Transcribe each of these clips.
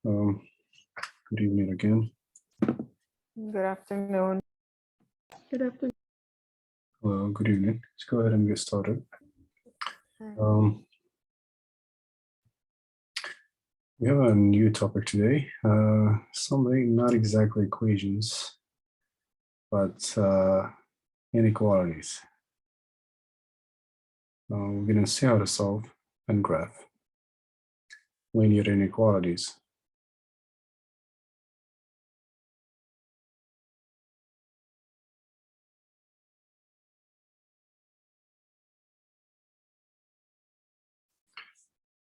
Good evening again. Good afternoon. Good afternoon. Hello, good evening. Let's go ahead and get started. We have a new topic today, something not exactly equations, but inequalities. We're going to see how to solve and graph linear inequalities.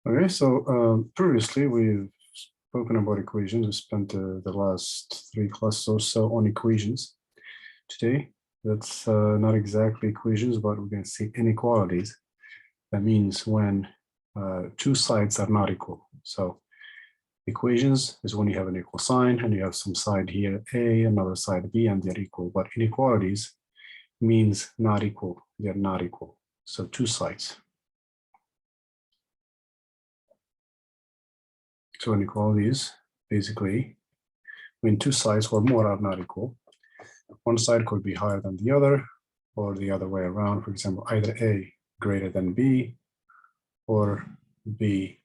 Okay, so previously we've spoken about equations. We spent the last 3 classes or so on equations. Today, that's not exactly equations, but we're going to see inequalities. That means when 2 sides are not equal. So equations is when you have an equal sign and you have some side here A, another side B, and they're equal. But inequalities means not equal. They're not equal. So 2 sides. So inequalities basically when 2 sides or more are not equal. One side could be higher than the other, or the other way around. For example, either A greater than B, or B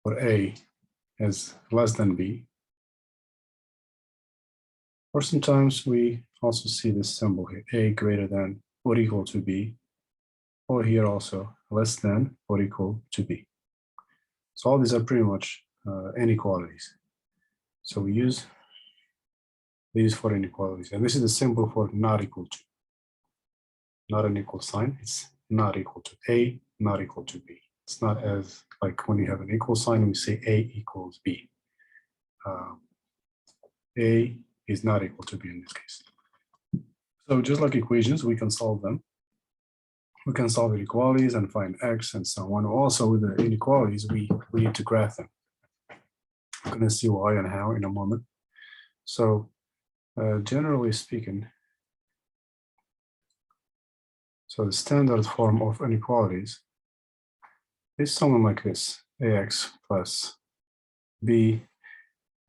or A is less than B. Or sometimes we also see this symbol here, A greater than or equal to B, or here also less than or equal to B. So all these are pretty much inequalities. So we use these for inequalities. And this is the symbol for not equal to. Not an equal sign, it's not equal to. A, not equal to B. It's not as like when you have an equal sign, we say A equals B. A is not equal to B in this case. So just like equations, we can solve them. We can solve inequalities and find X and so on. Also with the inequalities, we need to graph them. I'm going to see why and how in a moment. So generally speaking, so the standard form of inequalities is something like this: AX plus B.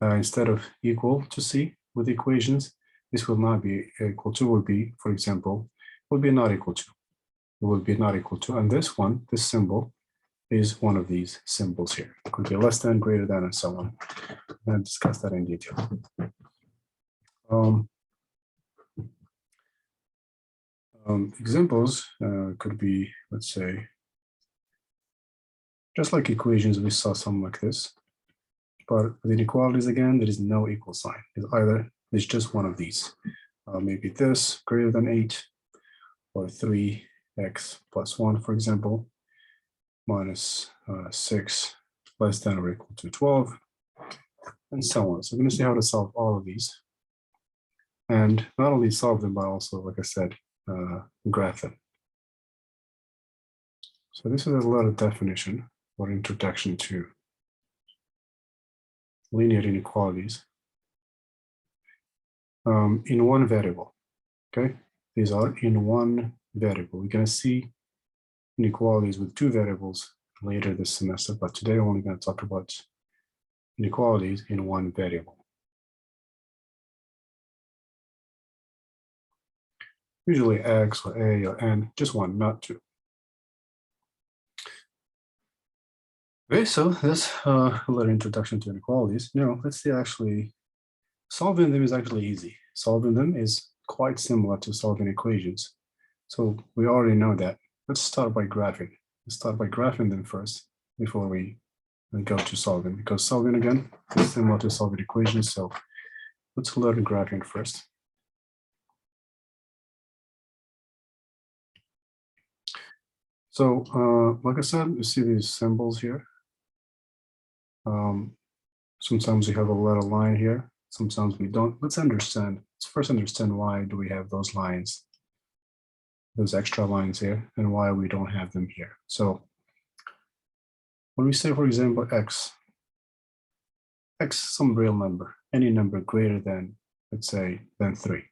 Instead of equal to C with equations, this will not be equal to, will be, for example, will be not equal to. It will be not equal to. And this one, this symbol, is one of these symbols here. It could be less than, greater than, and so on. And discuss that in detail. Examples could be, let's say, just like equations, we saw something like this. But with inequalities, again, there is no equal sign. It's just one of these. Maybe this greater than 8, or 3x plus 1, for example, minus 6 less than or equal to 12, and so on. So we're going to see how to solve all of these. And not only solve them, but also, like I said, graph them. So this is a little definition or introduction to linear inequalities in one variable. Okay, these are in one variable. We're going to see inequalities with 2 variables later this semester, but today we're only going to talk about inequalities in one variable. Usually X or A or N, just one, not 2. Okay, so that's a little introduction to inequalities. Now, let's see, actually, solving them is actually easy. Solving them is quite similar to solving equations. So we already know that. Let's start by graphing. Let's start by graphing them first before we go to solving, because solving, again, is similar to solving equations. So let's learn graphing first. So like I said, you see these symbols here. Sometimes we have a little line here. Sometimes we don't. Let's first understand why do we have those lines, those extra lines here, and why we don't have them here. So when we say, for example, X, some real number, any number greater than, let's say, than 3.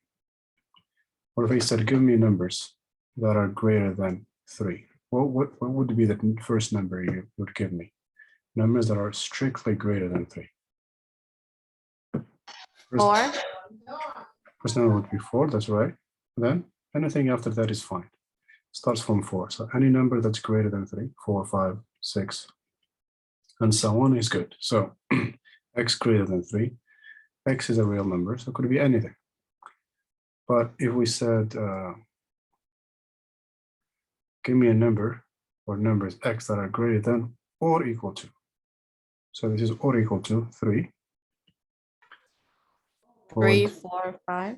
Or if I said, give me numbers that are greater than 3, what would be the first number you would give me? numbers that are strictly greater than 3. Four. First number would be 4, that's right. Then anything after that is fine. Starts from 4. So any number that's greater than 3, 4, 5, 6, and so on is good. So x greater than 3, x is a real number, so it could be anything. But if we said, give me a number or numbers x that are greater than or equal to. So this is or equal to 3. 3, 4, 5.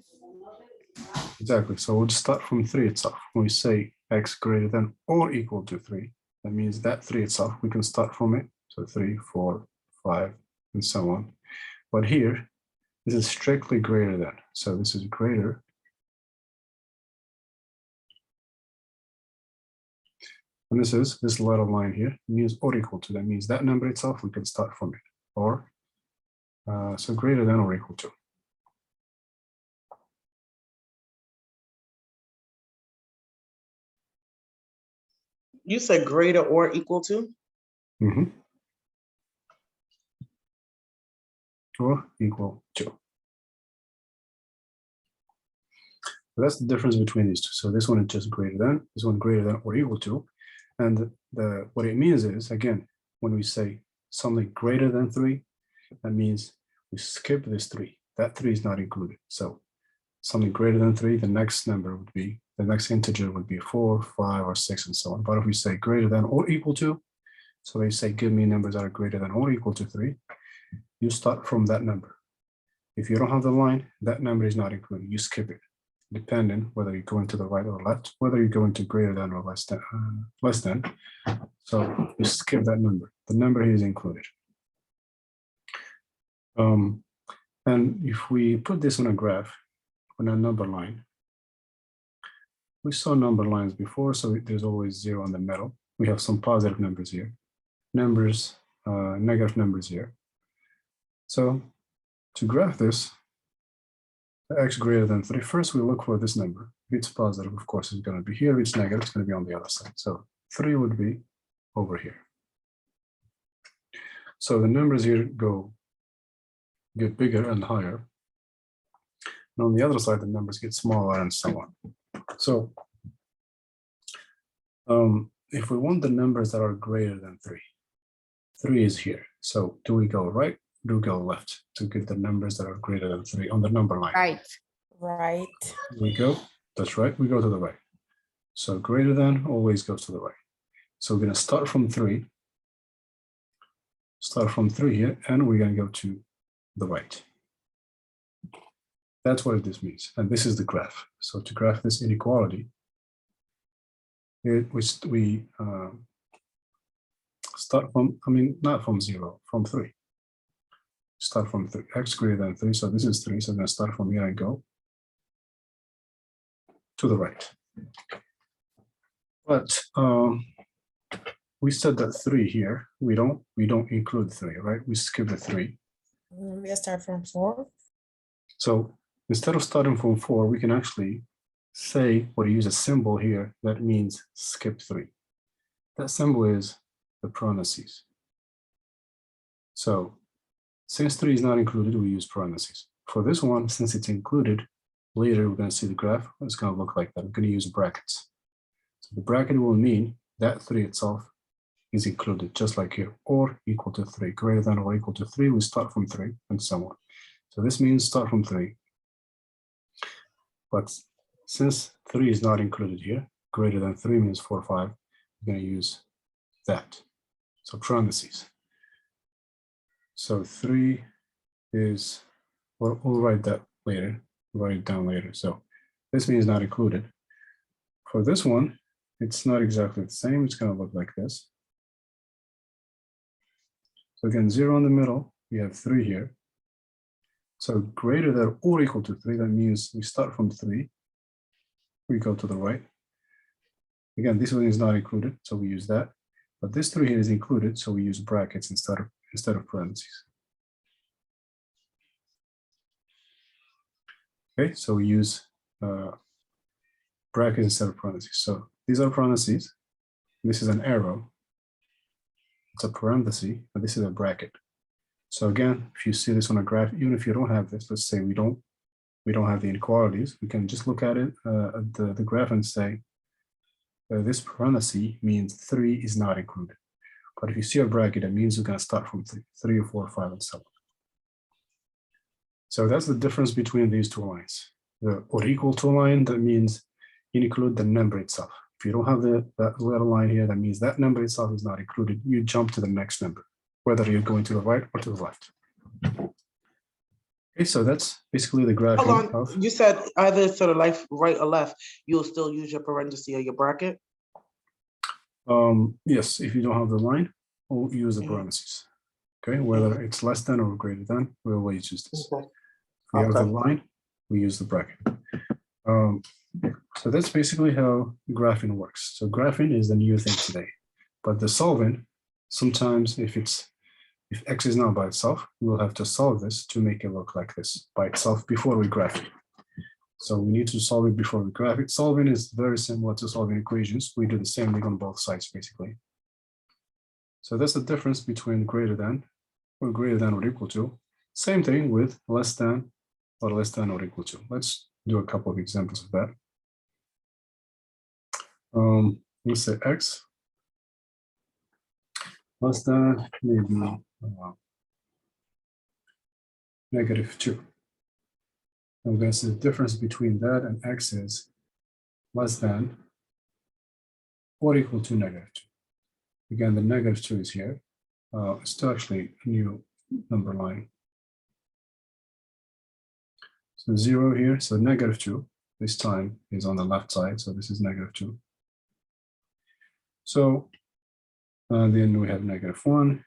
Exactly. So we'll start from 3 itself. When we say x greater than or equal to 3, that means that 3 itself, we can start from it. So 3, 4, 5, and so on. But here, this is strictly greater than. So this is greater. And this little line here means or equal to. That means that number itself, we can start from it. Or, so greater than or equal to. You said greater or equal to? Mm-hmm. Or equal to. So that's the difference between these two. So this one is just greater than, this one greater than or equal to. And what it means is, again, when we say something greater than 3, that means we skip this 3. That 3 is not included. So something greater than 3, the next number would be, the next integer would be 4, 5, or 6, and so on. But if we say greater than or equal to, so they say give me numbers that are greater than or equal to 3, you start from that number. If you don't have the line, that number is not included. You skip it, depending whether you're going to the right or left, whether you're going to greater than or less than. So you skip that number. The number here is included. And if we put this on a graph, on a number line, we saw number lines before, so there's always 0 in the middle. We have some positive numbers here, negative numbers here. So to graph this, x greater than 3, first we look for this number. If it's positive, of course, it's going to be here. If it's negative, it's going to be on the other side. So 3 would be over here. So the numbers here get bigger and higher. And on the other side, the numbers get smaller and so on. So if we want the numbers that are greater than 3, 3 is here. So do we go right? Do we go left to get the numbers that are greater than 3 on the number line? Right. Right. We go, that's right, we go to the right. So greater than always goes to the right. So we're going to start from 3. Start from 3 here, and we're going to go to the right. That's what this means. And this is the graph. So to graph this inequality, we start from, not from 0, from 3. Start from 3, x greater than 3. So this is 3. So I'm going to start from here and go to the right. But we said that 3 here, we don't include 3, right? We skip the 3. We start from 4. So instead of starting from 4, we can actually say or use a symbol here that means skip 3. That symbol is the parentheses. So since 3 is not included, we use parentheses. For this one, since it's included, later we're going to see the graph. It's going to look like that. I'm going to use brackets. So the bracket will mean that 3 itself is included, just like here, or equal to 3. Greater than or equal to 3, we start from 3, and so on. So this means start from 3. But since 3 is not included here, greater than 3 means 4 or 5, we're going to use that. So parentheses. So 3 is, we'll write that later, write it down later. So this means not included. For this one, it's not exactly the same. It's going to look like this. So again, 0 in the middle, we have 3 here. So greater than or equal to 3, that means we start from 3, we go to the right. Again, this one is not included, so we use that. But this 3 here is included, so we use brackets instead of parentheses. Okay, so we use brackets instead of parentheses. So these are parentheses. This is an arrow. it's a parenthesis, but this is a bracket. So again, if you see this on a graph, even if you don't have this, let's say we don't have the inequalities, we can just look at it at the graph and say this parenthesis means 3 is not included. But if you see a bracket, it means we're going to start from 3 or 4 or 5 and so on. So that's the difference between these two lines. The or equal to line, that means you include the number itself. If you don't have that little line here, that means that number itself is not included. You jump to the next number, whether you're going to the right or to the left. Okay, so that's basically the graphing Hold of. on, you said either to the left, right, or left, you'll still use your parenthesis or your bracket? Yes, if you don't have the line, we'll use the Mhm. parentheses. Okay, whether it's less than or greater than, we'll always use this. Okay. If we have the Okay. line, we use the bracket. So that's basically how graphing works. So graphing is the new thing today, but the solving, sometimes if X is not by itself, we'll have to solve this to make it look like this by itself before we graph it. So we need to solve it before we graph it. Solving is very similar to solving equations. We do the same thing on both sides, basically. So that's the difference between greater than or equal to. Same thing with less than or equal to. Let's do a couple of examples of that. Let's say X less than maybe -2. And that's the difference between that and X is less than or equal to -2. Again, the -2 is here. It's still actually a new number line. So 0 here, so -2 this time is on the left side, so this is -2. So then we have -1,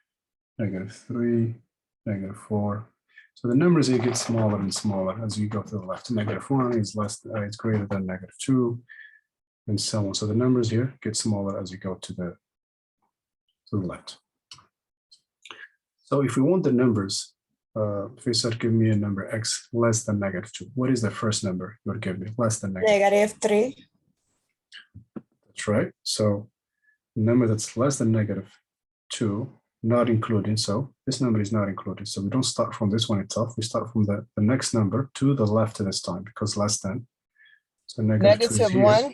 -3, -4. So the numbers here get smaller and smaller as you go to the left. -1 is it's greater than -2, and so on. So the numbers here get smaller as you go to the left. So if we want the numbers, if you said give me a number X less than -2, what is the first number you would give me? Less than -3. That's right. So the number that's less than -2, not including. So this number is not included. So we don't start from this one itself. We start from the next number to the left this time because less than. So -2 is here. -1.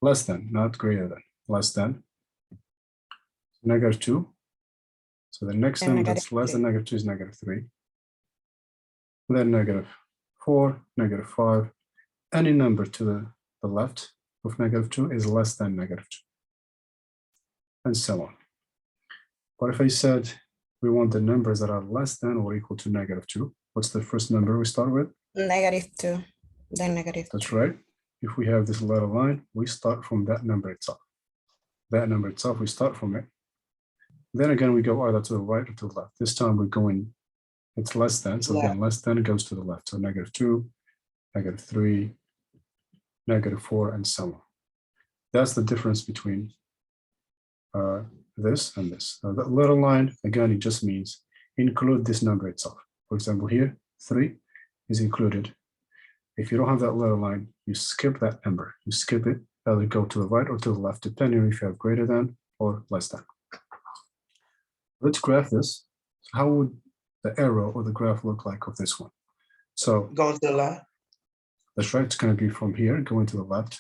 Less than, not greater than. Less than. -2. So the next And number that's less than -2 is -3. Then -4, -5. Any number to the left of -2 is less than -2. And so on. But if I said we want the numbers that are less than or equal to -2, what's the first number we start with? -2. Then -2. That's right. If we have this little line, we start from that number itself. That number itself, we start from it. Then again, we go either to the right or to the left. This time we're going, it's less than. So again, less than goes to the left. So -2, -3, -4, and so on. That's the difference between this and this. Now that little line, again, it just means include this number itself. For example, here, 3 is included. If you don't have that little line, you skip that number. You skip it, either go to the right or to the left, depending on if you have greater than or less than. Let's graph this. How would the arrow or the graph look like of this one? So Going to the left. that's right, it's going to be from here, going to the left.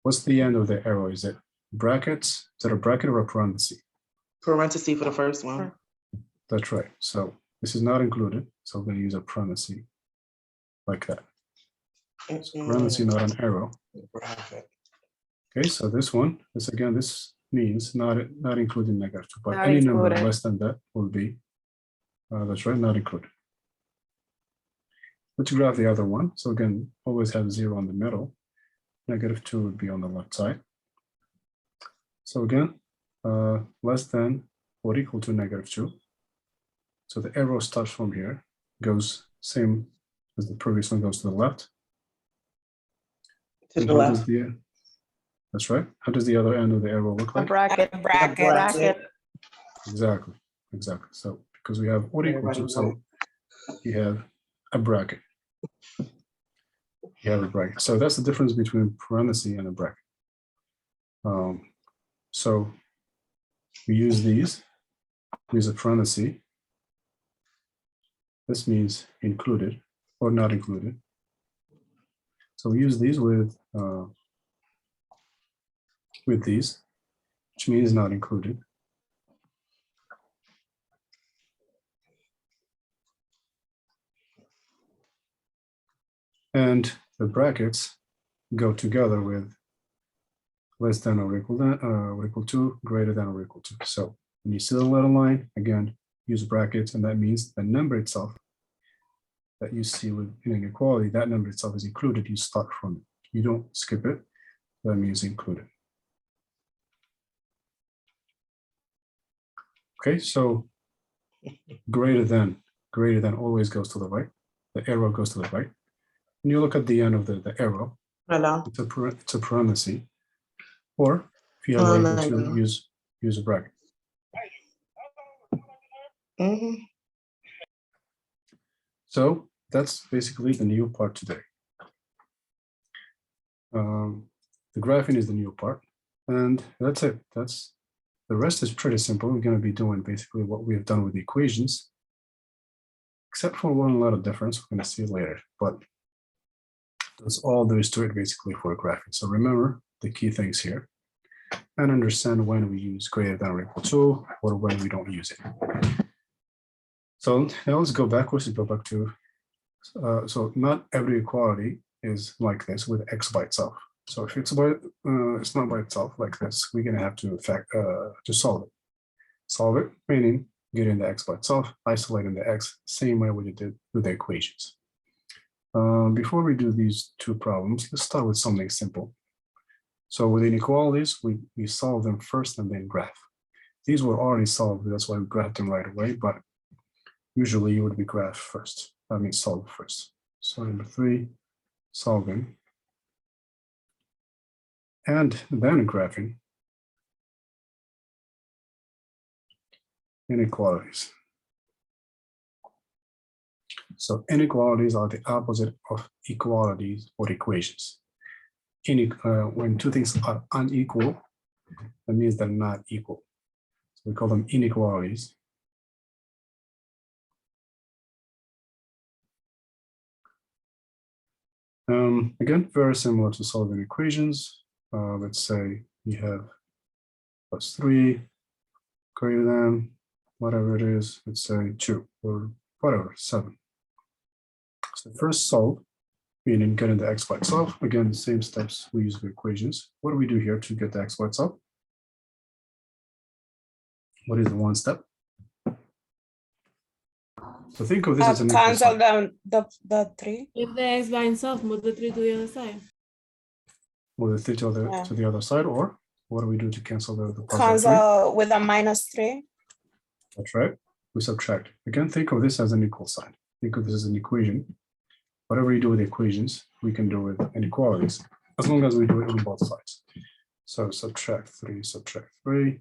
What's the end of the arrow? Is it brackets? Is it a bracket or a parenthesis? Parenthesis for the first one. That's right. So this is not included. So we're going to use a parenthesis like that. So parenthesis, not an arrow. Okay, so this one, this again, this means not including -2, but Not any number included. less than that will be, that's right, not included. Let's graph the other one. So again, always have 0 on the middle. -2 would be on the left side. So again, less than or equal to -2. So the arrow starts from here, goes same as the previous one, goes to the left. To And the how left. does that's right. How does the other end of the arrow look A like? bracket. Bracket. Exactly. So because we have or equal to, so you have a bracket. You have a bracket. So that's the difference between parenthesis and a bracket. So We use these, use a parenthesis. This means included or not included. So we use these with these, which means not included. And the brackets go together with less than or equal to, greater than or equal to. So when you see the letter line, again, use brackets, and that means the number itself that you see with inequality, that number itself is included. You start from it. You don't skip it. That means included. Okay, so greater than always goes to the right. The arrow goes to the right. And you look at the end of the arrow. Hello. It's a parenthesis. Or if you are able to use a bracket. So that's basically the new part today. The graphing is the new part, and that's it. The rest is pretty simple. We're going to be doing basically what we have done with the equations, except for one little difference we're going to see later. But that's all there is to it basically for graphing. So remember the key things here and understand when we use greater than or equal to or when we don't use it. So now let's go backwards and go back to, so not every equality is like this with x by itself. So if it's not by itself like this, we're going to have to solve it. Solve it, meaning getting the x by itself, isolating the x, same way we did with the equations. Before we do these two problems, let's start with something simple. So with inequalities, we solve them first and then graph. These were already solved, that's why we graphed them right away, but usually you would be graph first. That means solve first. So number 3, solving. And then graphing inequalities. So inequalities are the opposite of equalities or equations. When two things are unequal, that means they're not equal. So we call them inequalities. Again, very similar to solving equations. Let's say you have +3 greater than whatever it is, let's say 2 or whatever, 7. So first solve, meaning getting the x by itself. Again, the same steps we use for equations. What do we do here to get the x by itself? What is the one step? So think of this as an equal Cancel sign. the 3. If the x by itself, move the 3 to the other side. Move the 3 to the other side, or what do we do to cancel the positive 3? Cancel with a -3. That's right. We subtract. Again, think of this as an equal sign. Think of this as an equation. Whatever you do with equations, we can do with inequalities, as long as we do it on both sides. So subtract 3.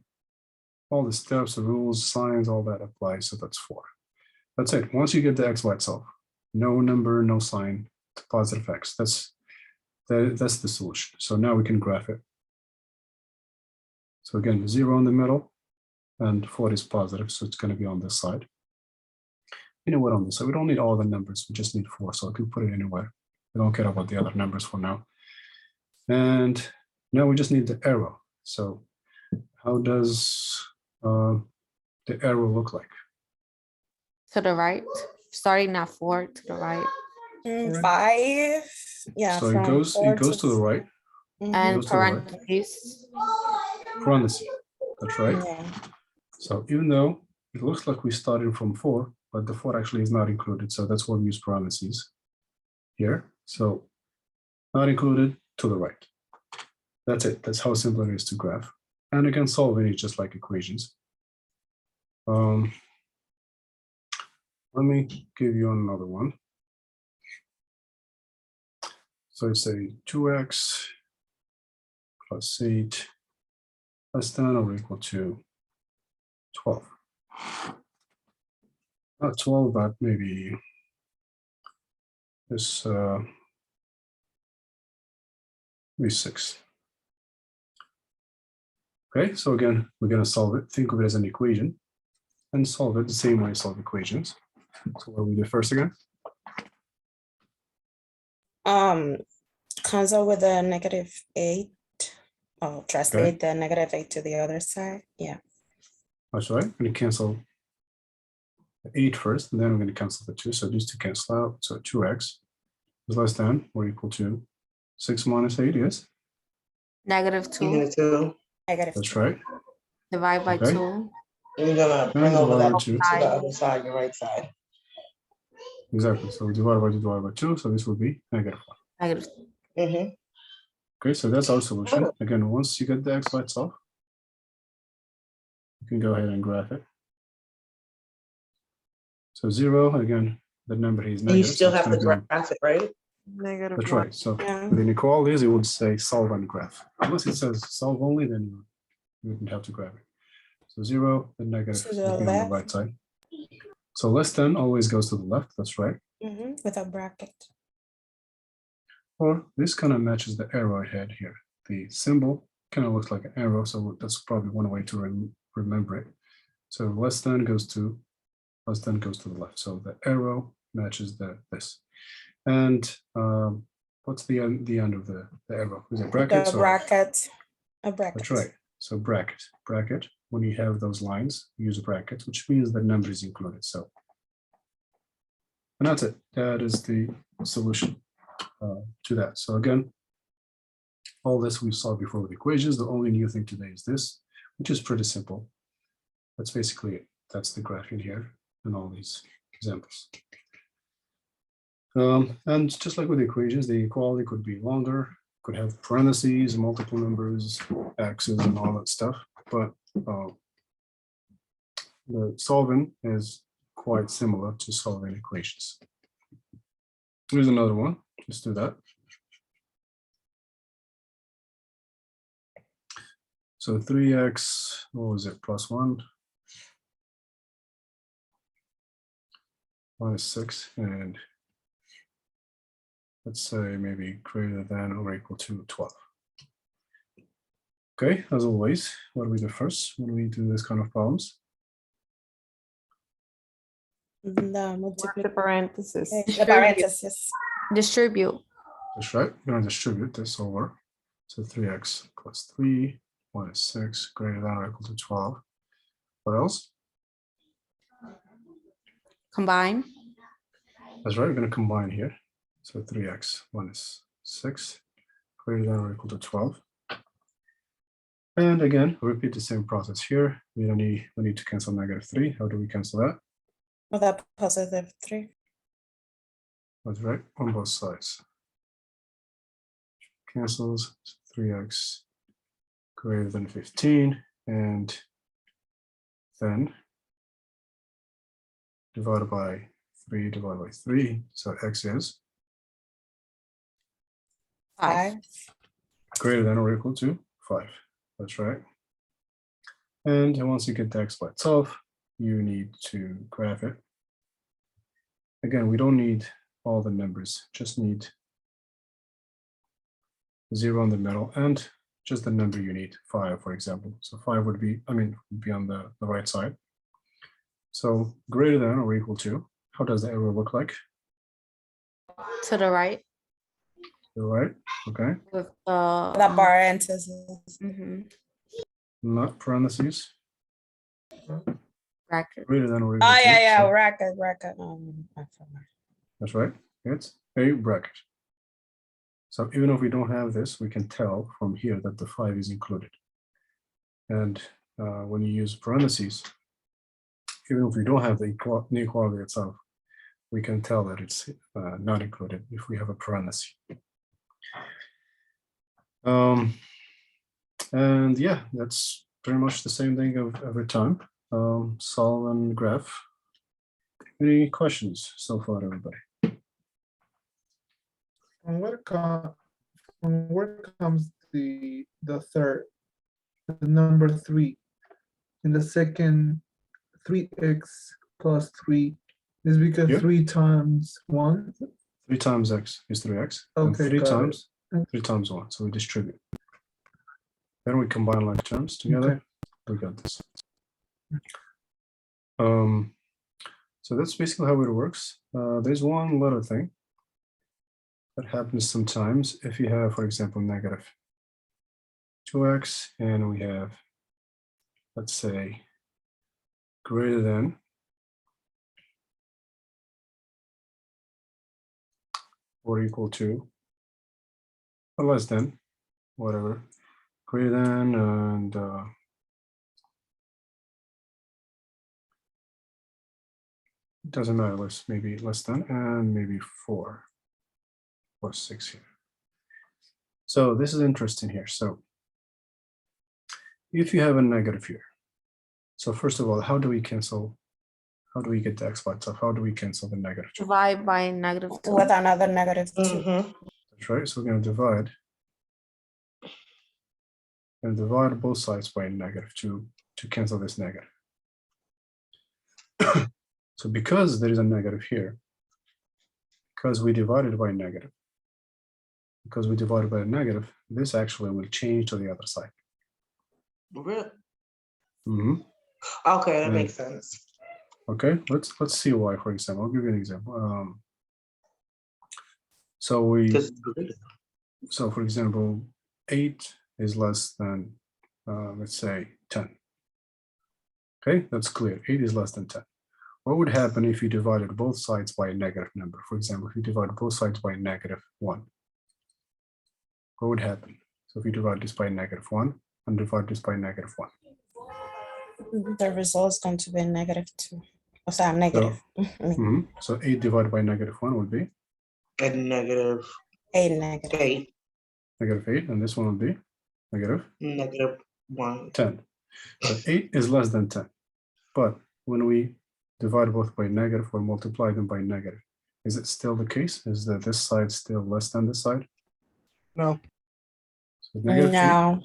All the steps, the rules, signs, all that applies. So that's 4. That's it. Once you get the x by itself, no number, no sign, positive x. That's the solution. So now we can graph it. So again, 0 in the middle, and 4 is positive, so it's going to be on this side. You know what, on this side, we don't need all the numbers, we just need 4, so I can put it anywhere. We don't care about the other numbers for now. And now we just need the arrow. So how does the arrow look like? To the right. Starting at 4 to the right. 5. Yeah. So from it goes 4 to the right. And Goes to the right. parentheses. Parentheses. That's right. Yeah. So even though it looks like we started from 4, but the 4 actually is not included. So that's why we use parentheses here. So not included, to the right. That's it. That's how simple it is to graph. And again, solving it just like equations. Let me give you another one. So it's a 2x plus 8 less than or equal to 12. Not 12, but maybe this maybe 6. Okay, so again, we're going to solve it. Think of it as an equation and solve it the same way you solve equations. So what do we do first again? Cancel with the -8. Oh, translate the -8 to the other side. Yeah. That's right. I'm going to cancel the 8 first, and then I'm going to cancel the 2. So these two cancel out. So 2x is less than or equal to 6 minus 8, yes? -2. -2. That's -2. right. Divide by Okay. 2. And you're gonna bring And over divide that by to 2. the other side, your right side. Exactly. So we divide by 2. So this would be -1. Negative. Mm-hmm. Okay, so that's our solution. Again, once you get the x by itself, you can go ahead and graph it. So 0, again, the number here is And you negative. still so it's have to gonna go- graph it, right? That's right. So Yeah. with inequalities, it would say solve and graph. Unless it says solve only, then you wouldn't have to graph it. So 0, the negative To would the be on the left. right side. So less than always goes to the left. That's right. With a bracket. Or this kind of matches the arrow I had here. The symbol kind of looks like an arrow, so that's probably one way to remember it. So less than goes to the left. So the arrow matches this. And what's the end of the arrow? Is it brackets? The or- bracket. A bracket. That's right. So bracket. When you have those lines, use brackets, which means the number is included. So, and that's it. That is the solution to that. So again, all this we saw before with equations. The only new thing today is this, which is pretty simple. That's basically it. That's the graph in here and all these examples. And just like with equations, the equality could be longer, could have parentheses, multiple numbers, x's, and all that stuff. But the solving is quite similar to solving equations. Here's another one. Let's do that. So 3x, what was it, plus 1, minus 6, and let's say maybe greater than or equal to 12. Okay, as always, what do we do first when we do this kind of problems? The multiplication. parentheses. The parentheses. Distribute. That's right. We're going to distribute this over. So 3x plus 3 minus 6 greater than or equal to 12. What else? Combine. That's right. We're going to combine here. So 3x minus 6 greater than or equal to 12. And again, repeat the same process here. We need to cancel -3. How do we cancel that? With a +3. That's right, on both sides. Cancels, 3x greater than 15, and then divided by 3 divided by 3. So x is 5. greater than or equal to 5. That's right. And once you get the x by itself, you need to graph it. Again, we don't need all the numbers, just need 0 in the middle and just the number you need, 5, for example. So 5 would be on the right side. So greater than or equal to, how does the arrow look like? To the right. To the right, okay. With The parentheses. Not parentheses. bracket. Greater than or equal Oh, to. yeah, so bracket. that's right. It's a bracket. So even if we don't have this, we can tell from here that the 5 is included. And when you use parentheses, even if we don't have the inequality itself, we can tell that it's not included if we have a parenthesis. And yeah, that's pretty much the same thing of every time. Solve and graph. Any questions so far, everybody? From where comes the third, the number 3 in the second 3x plus 3 is because Yeah. 3 times 1. 3 times x is 3x. And Okay, 3 got it. times 1. So we distribute. Then we combine like terms together. We got this. So that's basically how it works. There's one little thing that happens sometimes if you have, for example, negative 2x and we have, let's say, greater than or equal to or less than, whatever, greater than, and it doesn't matter, maybe less than, and maybe 4 or 6 here. So this is interesting here. So if you have a negative here, so first of all, how do we cancel? How do we get the x by itself? How do we cancel the negative 2? Divide by -2. With another negative 2. Mhm. That's right. So we're going to divide. And divide both sides by -2 to cancel this negative. So because there is a negative here, because we divided by negative, this actually will change to the other side. Really? Mhm. Okay, that And- makes sense. Okay, let's see why. For example, I'll give you an example. So we, 'Cause- so for example, 8 is less than, let's say, 10. Okay, that's clear. 8 is less than 10. What would happen if you divided both sides by a negative number? For example, if you divide both sides by -1, what would happen? So if you divide this by -1 and divide this by -1. The result is going to be -2. O sea, negative. So 8 divided by -1 would be And negative 8 negative. 8, -8, and this one would be -1. 10. So 8 is less than 10. But when we divide both by negative or multiply them by negative, is it still the case? Is that this side still less than this side? No. So -8, No.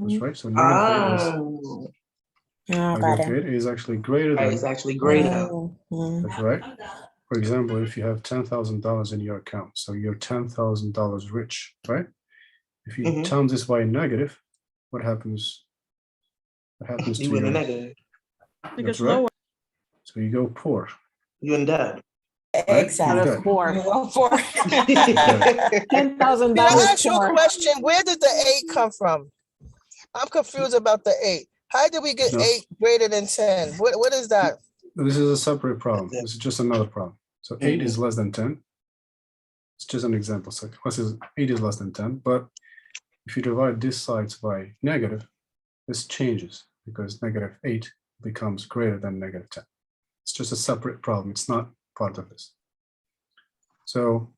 that's right. So -8 is, Oh, No, got it. -8 is actually greater than. it's actually greater. Mhm. That's right. For example, if you have $10,000 in your account, so you're $10,000 rich, right? If you Mhm. times this by a negative, what happens? What happens to You in the your? negative. That's right. So you go poor. You in debt. Exactly. Good. Four. You go for $10,000 Can I ask you a more. question? Where did the 8 come from? I'm confused about the 8. How did we get No. 8 greater than 10? What is that? This is a separate problem. This is just another problem. So 8 is less than 10. It's just an example. So 8 is less than 10. But if you divide these sides by negative, this changes because -8 becomes greater than -10. It's just a separate problem. It's not part of this. So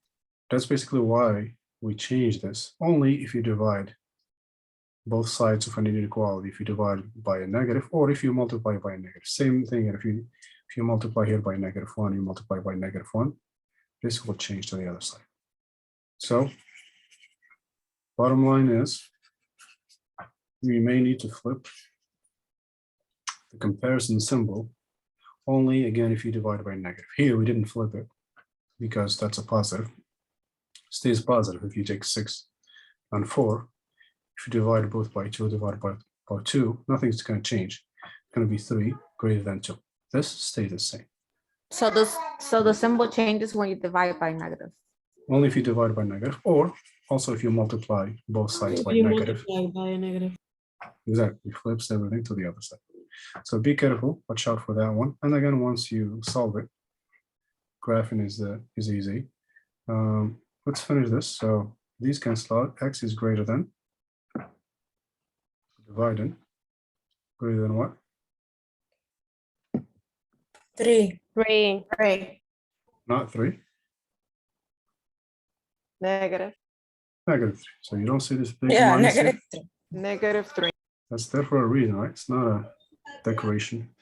that's basically why we change this. Only if you divide both sides of an inequality, if you divide by a negative, or if you multiply by a negative. Same thing. If you multiply here by -1, you multiply by -1, this will change to the other side. So bottom line is, we may need to flip the comparison symbol only again if you divide by negative. Here we didn't flip it because that's a positive. Stays positive if you take 6 and 4. If you divide both by 2, divided by 2, nothing's going to change. It's going to be 3 greater than 2. This stays the same. So the symbol changes when you divide by negative. Only if you divide by negative, or also if you multiply both sides by negative. Exactly, flips everything to the other side. So be careful, watch out for that one. And again, once you solve it, graphing is easy. Let's finish this. So these cancel out. X is greater than, dividing, greater than what? 3. 3. Not 3, Negative. -3. So you don't see this big Yeah, minus here? -3. -3. That's there for a reason, right? It's not a decoration.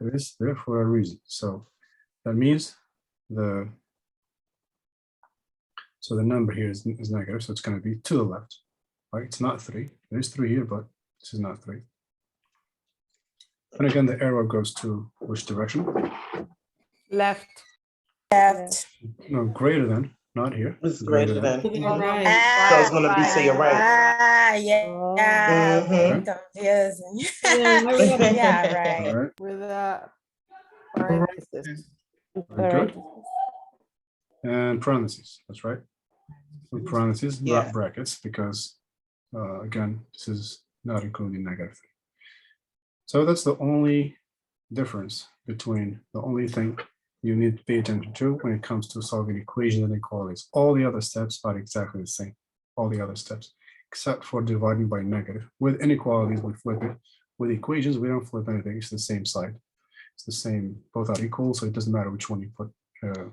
It is there for a reason. So that means the number here is negative, so it's going to be to the left, right? It's not 3. There's 3 here, but this is not 3. And again, the arrow goes to which direction? Left. Left. No, greater than. not here. It's greater than. To the Mhm. right. So it's gonna be to your right. Yeah, very confusing. Yeah, right. All right, With a parenthesis. very good. And parentheses, that's right. With parentheses, Yeah. not brackets, because again, this is not including negative. So that's the only difference between the only thing you need to pay attention to when it comes to solving equations and inequalities. All the other steps are exactly the same, all the other steps, except for dividing by negative. With inequalities, we flip it. With equations, we don't flip anything. It's the same side. It's the same, both are equal, so it doesn't matter which one you put on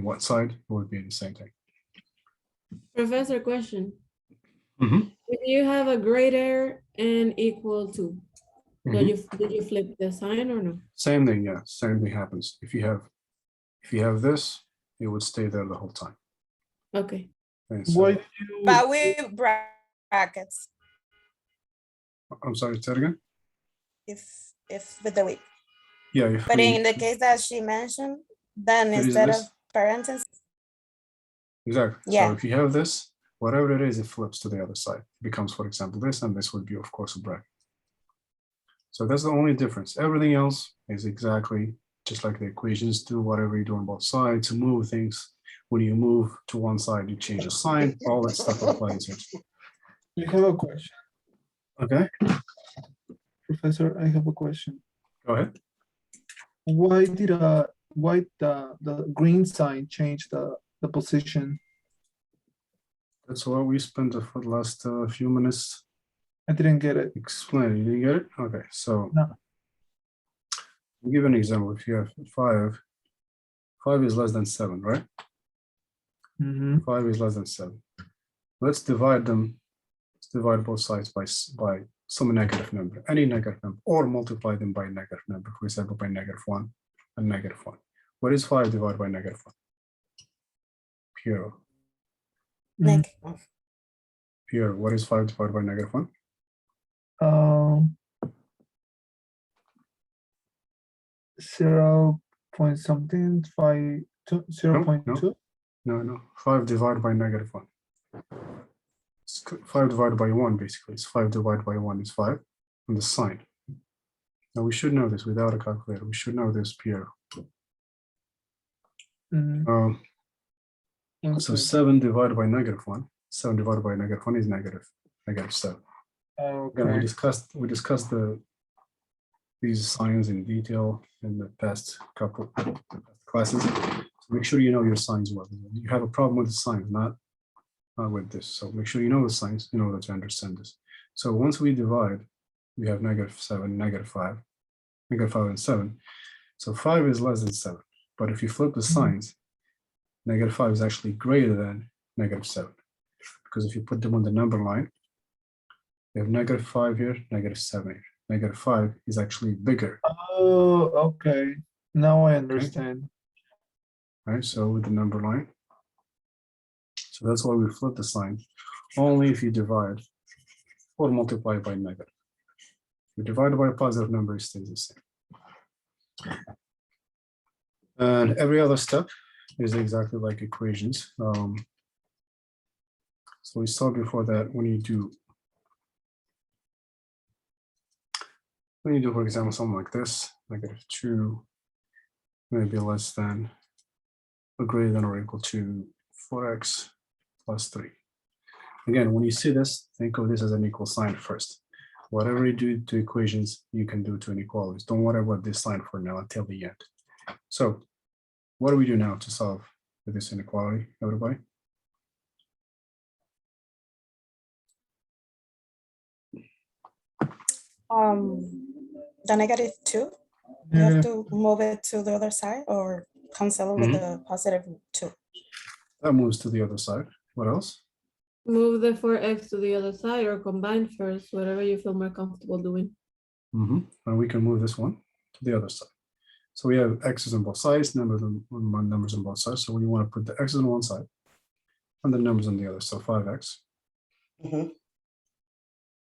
what side, it would be the same thing. Professor, question. Mhm. If you have a greater and equal to, did you flip the sign or no? Same thing, yeah, same thing happens. If you have this, it would stay there the whole time. Okay. And so, Why do you? But with brackets, I'm sorry, say it again? if with the week. Yeah, if But we, in the case that she mentioned, then It is instead of this. parentheses, exactly. Yeah. So if you have this, whatever it is, it flips to the other side. It becomes, for example, this, and this would be, of course, a bracket. So that's the only difference. Everything else is exactly just like the equations do, whatever you do on both sides to move things. When you move to one side, you change the sign, all that stuff applies here. I have a question, Okay, Professor. I have a question. go ahead. Why did the green sign change the position? That's what we spent the last few minutes I didn't get it. explaining. You didn't get it? Okay, so No. I'll give you an example. If you have 5 is less than 7, right? Mm-hmm. 5 is less than 7. Let's divide them. Let's divide both sides by some negative number, any negative number, or multiply them by a negative number, for example, by -1 and -1. What is 5 divided by -1? Pure. negative. Pure. What is 5 divided by -1? Zero point something, 0.2. No. 5 divided by -1. It's 5 divided by 1, basically. It's 5 divided by 1 is 5, and the sign. Now we should know this without a calculator. We should know this, Pierre. Mm, So okay. 7 divided by -1. 7 divided by -1 is negative 7. Again, Okay. we discussed these signs in detail in the past couple classes. So make sure you know your signs well. You have a problem with the signs, not with this. So make sure you know the signs in order to understand this. So once we divide, we have -7, -5, -5 and 7. So 5 is less than 7. But if you flip the signs, -5 is actually greater than -7. Because if you put them on the number line, you have -5 here, -7 here. -5 is actually bigger. Oh, okay. Now I understand. Right, so with the number line. So that's why we flip the sign. Only if you divide or multiply by negative. If you divide by a positive number, it stays the same. And every other step is exactly like equations. So we saw before that when you do, for example, something like this, -2, maybe less than or greater than or equal to 4x plus 3. Again, when you see this, think of this as an equal sign first. Whatever you do to equations, you can do to inequalities. Don't worry about this sign for now until the end. So what do we do now to solve this inequality, everybody? The -2, you have to move it to the other side or cancel it with the +2. That moves to the other side. What else? Move the 4x to the other side or combine first, whatever you feel more comfortable doing. And we can move this one to the other side. So we have x's on both sides, numbers on both sides. So we want to put the x's on one side and the numbers on the other. So 5x.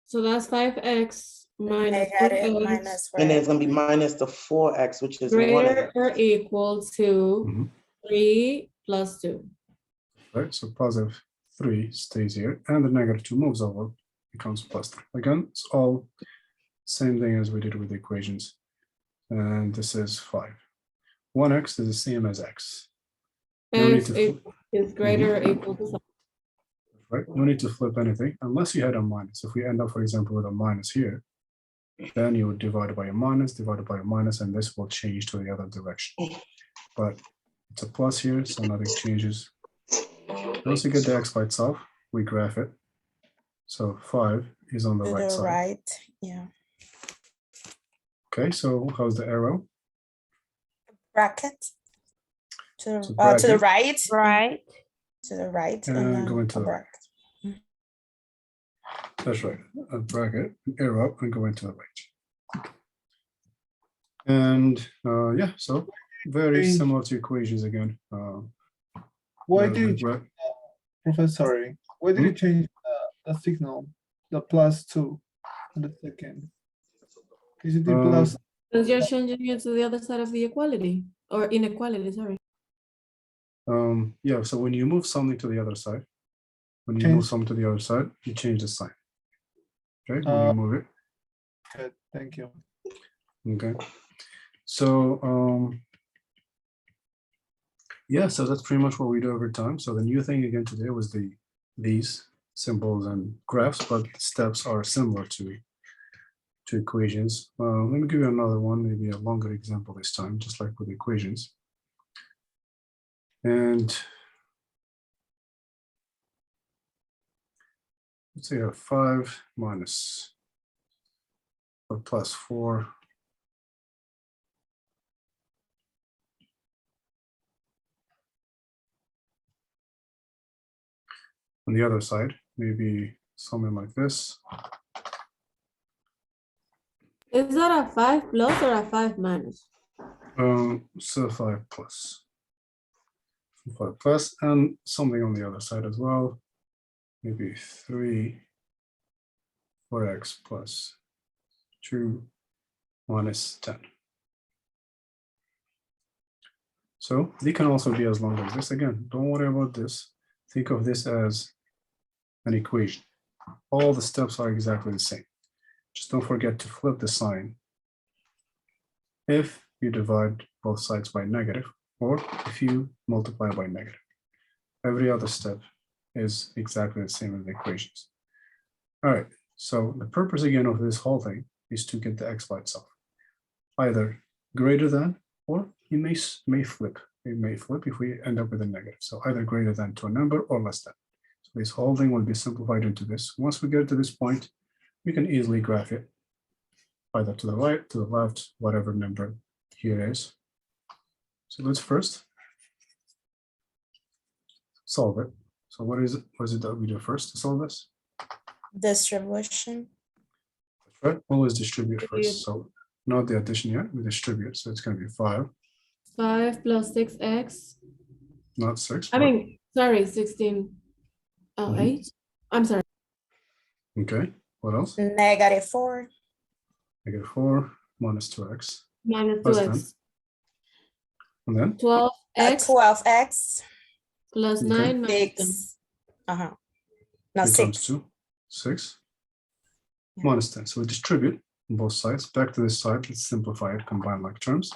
So that's 5x minus Negative 4x minus And then it's 4x. gonna be minus the 4x, which is greater 1x. or equal to 3 plus 2. right? So positive 3 stays here, and the negative 2 moves over, becomes plus 3. Again, it's all same thing as we did with the equations. And this is 5. 1x is the same as x. No need X to is greater or equal to 5. right? No need to flip anything unless you had a minus. If we end up, for example, with a minus here, then you would divide by a minus, divided by a minus, and this will change to the other direction. But it's a plus here, so nothing changes. Once you get the x by itself, we graph it. So 5 is on the To right the side. right, yeah. Okay, so how's the arrow? Bracket. To So the bracket. right. Right. To the right. And then go into a the right. bracket. That's right, a bracket, an arrow, and go into the right. And yeah, so very Change. similar to equations again. Why the did you, regret- Professor, why did you change the signal, the +2 on the second? Is it the Um, plus? Because you're changing it to the other side of the equality or inequality, sorry. Yeah, so when you move something to the other side, when you move something to the other side, you change the sign. Okay, when you move it. Good, thank you. Okay, so yeah, so that's pretty much what we do every time. So the new thing again today was these symbols and graphs, but the steps are similar to equations. Let me give you another one, maybe a longer example this time, just like with equations. And let's say a 5 minus or plus 4 on the other side, maybe something like this. Is that a 5 plus or a 5 minus? So 5 plus. 5 plus, and something on the other side as well. Maybe 3 4x plus 2 minus 10. So they can also be as long as this. Again, don't worry about this. Think of this as an equation. All the steps are exactly the same. Just don't forget to flip the sign if you divide both sides by negative, or if you multiply by negative. Every other step is exactly the same as the equations. All right, so the purpose again of this whole thing is to get the x by itself, either greater than, or you may flip. It may flip if we end up with a negative. So either greater than to a number or less than. So this whole thing will be simplified into this. Once we get to this point, we can easily graph it either to the right, to the left, whatever number here is. So let's first solve it. So what is it that we do first to solve this? Distribution. That's right, always distribute first. So not the addition yet, we distribute. So it's going to be 5. 5 plus 6x. Not 6. I mean, sorry, 16. Oh, Mhm. 8? I'm sorry. Okay, what else? Negative 4. Negative 4 minus 2x. Minus Plus 2x. And then 12x 12x. plus Okay. 9 minus 10. 6. No, 3 times 6. 2, 6 Yeah. minus 10. So we distribute on both sides. Back to this side, let's simplify it, combine like terms.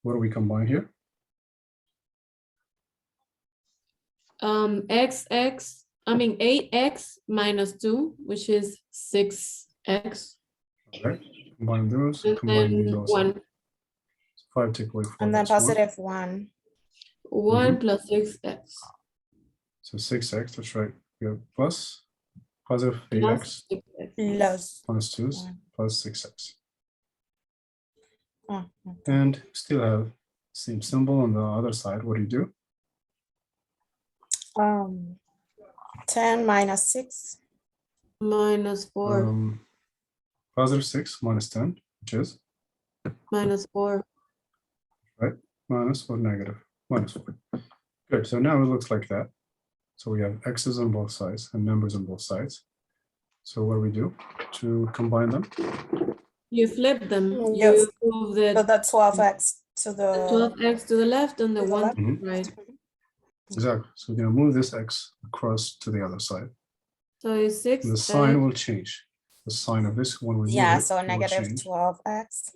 What do we combine here? I mean 8x minus 2, which is 6x. All right, combine those, And combine these then also. 1. 5 take away 4. And then that's 1. positive 1. 1 plus 6x. So 6x, that's right. We have plus positive Plus 8x 6x. Plus. minus 2 is 1. plus 6x. Oh, And still have same symbol on the other side. What do you do? 10 minus 6. Minus 4. Positive 6 minus 10, which is Minus 4. minus or negative minus 4. Good, so now it looks like that. So we have x's on both sides and numbers on both sides. So what do we do to combine them? You flip them. Yes. You move the So the 12x to the 12x to the left and the to the 1 left. to the right. Exactly. So we're gonna move this x across to the other side. So it's six. And the sign will change. The sign of this when we move Yeah, it, so it will negative change. 12x.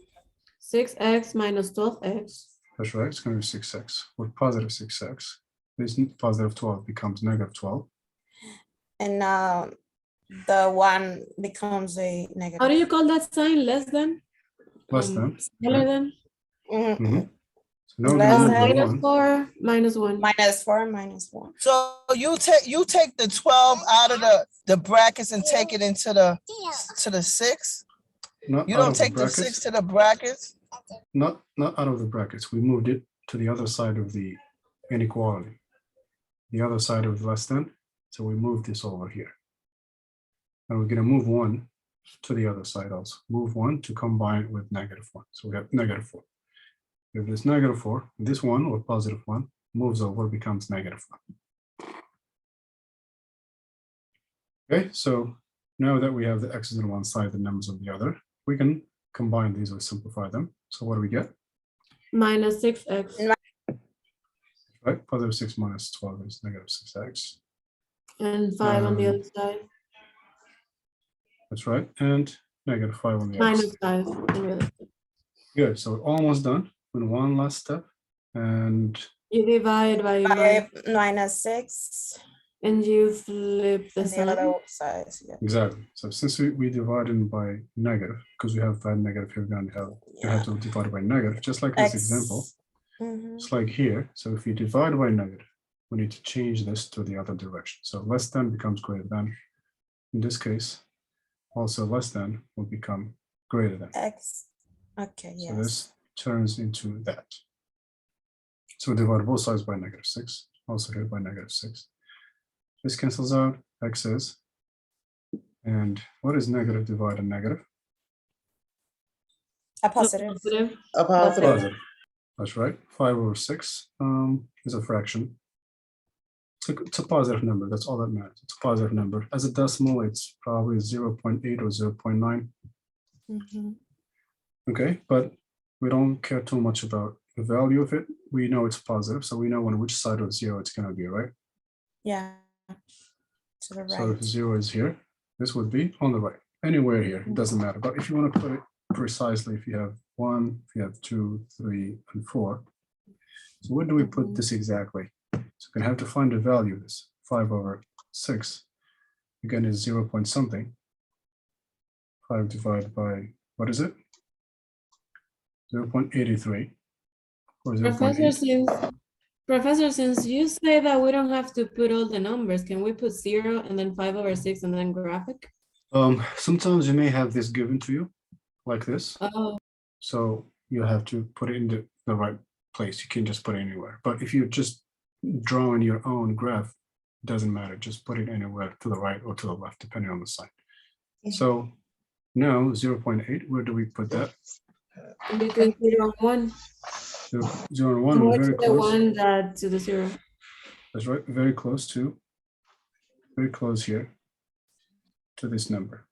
6x minus 12x. That's right. It's going to be 6x with positive 6x. This positive 12 becomes negative 12. And the 1 becomes a How negative. do you call that sign? Less than? Less than. Smaller right? than? Mhm. Mhm. So now we're Less going to than. move the Negative 1. 4 minus 1. Minus 4 minus 1. So you take the 12 out of the brackets and take it into the 6. Not You out don't of the take the brackets. 6 to the brackets. Not out of the brackets. We moved it to the other side of the inequality. The other side of less than. So we moved this over here. And we're going to move 1 to the other side also. Move 1 to combine with negative 1. So we have negative 4. If this negative 4, this 1 or positive 1 moves over, becomes negative 1. Okay, so now that we have the x's on one side, the numbers on the other, we can combine these or simplify them. So what do we get? Minus 6x. Right, positive 6 minus 12 is negative 6x. And 5 on the Um, other side. That's right, and negative 5 on the other Minus side. 5 on the other side. Good, so we're almost done with one last step. And You divide by 5 minus 6. and you flip the And the sign. other side. Yeah. exactly, so since we divided by negative, because we have that negative here, we're going to have, you have to divide it by negative, just like this example. Mhm. It's like here. So if you divide by negative, we need to change this to the other direction. So less than becomes greater than. In this case, also less than will become greater than. X. Okay, So yes. this turns into that. So we divide both sides by negative 6, also here by negative 6. This cancels out, x is. And what is negative divided negative? A positive. Positive. A positive. Positive. That's right. 5 over 6 is a fraction. It's a positive number. That's all that matters. It's a positive number. As a decimal, it's probably 0.8 or 0.9. Mhm. Okay, but we don't care too much about the value of it. We know it's positive, so we know on which side of 0 it's going to be, right? Yeah. To the So if right. 0 is here, this would be on the right. Anywhere here, it doesn't matter. But if you want to put it precisely, if you have 1, if you have 2, 3, and 4, so where do we put this exactly? So we're going to have to find the value of this. 5 over 6, again, is 0 point something. 5 divided by, what is it? 0.83 or 0.8. Professor, since you say that we don't have to put all the numbers, can we put 0 and then 5 over 6 and then graphic? Sometimes you may have this given to you like this. Oh, So you have to put it in the right place. You can just put it anywhere. But if you're just drawing your own graph, it doesn't matter. Just put it anywhere to the right or to the left, depending on the sign. So now 0.8, where do we put that? in between 0 and 1. 0 and 1, More we're to very the close. 1 than to the 0. That's right, very close here to this number.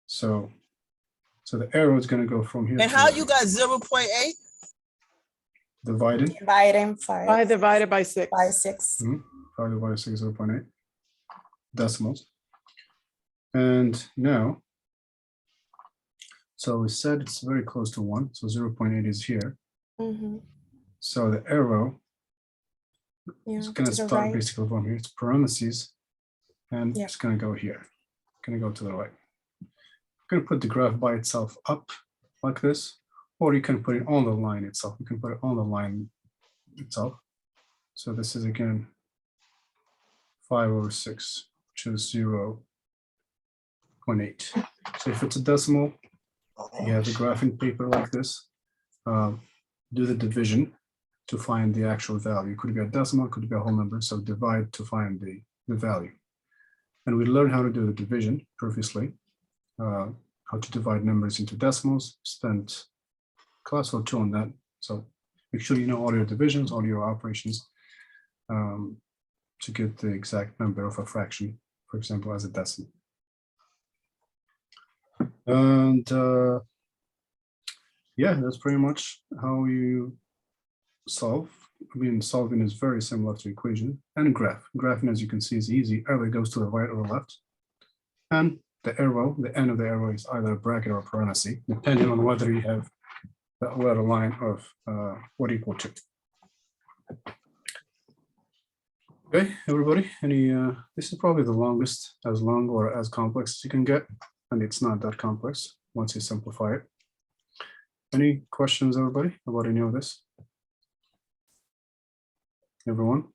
So the arrow is going to go from here And to how right. you got 0.8? Divided. Dividing 5 5 divided by 6. by 6. 5 divided by 6, 0.8 decimals. And now, so we said it's very close to 1, so 0.8 is here. Mhm. So the arrow Yeah, is going to to the start right. basically from here. It's parentheses, and Yeah. it's going to go here. Going to go to the right. I'm going to put the graph by itself up like this, or you can put it on the line itself. You can put it on the line itself. So this is again 5 over 6, which is 0.8. So if it's a decimal, you have the graph in paper like this. Do the division to find the actual value. Could be a decimal, could be a whole number. So divide to find the value. And we learned how to do the division previously, how to divide numbers into decimals. Spent a class or 2 on that. So make sure you know all your divisions, all your operations to get the exact number of a fraction, for example, as a decimal. And yeah, that's pretty much how you solve solving is very similar to equation and graph. Graphing, as you can see, is easy. Either goes to the right or left. And the arrow, the end of the arrow is either a bracket or a parenthesis, depending on whether you have that letter line of what equal to. Okay, everybody, this is probably the longest, as long or as complex as you can get, and it's not that complex once you simplify it. Any questions, everybody, about any of this? Everyone?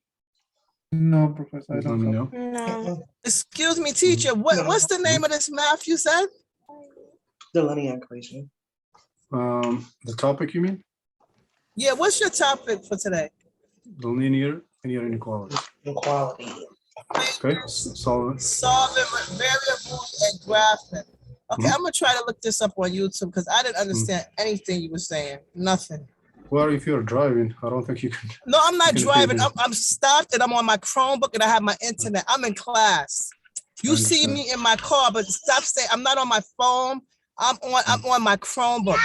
No, Professor, I Let don't me have. know. No, Excuse me, teacher, what's the name of this math you said? The linear equation. The topic, you mean? Yeah, what's your topic for today? The linear inequality. Equality. Okay, solve it. Solving variables and graphing. Okay, Mhm. I'm gonna try to look this up on YouTube because I didn't understand anything you were saying. Nothing. Well, if you're driving, I don't think you can. No, I'm not You can driving. figure- I'm stopped and I'm on my Chromebook and I have my internet. I'm in class. You I see understand. me in my car, but stop saying I'm not on my phone. I'm on my Chromebook.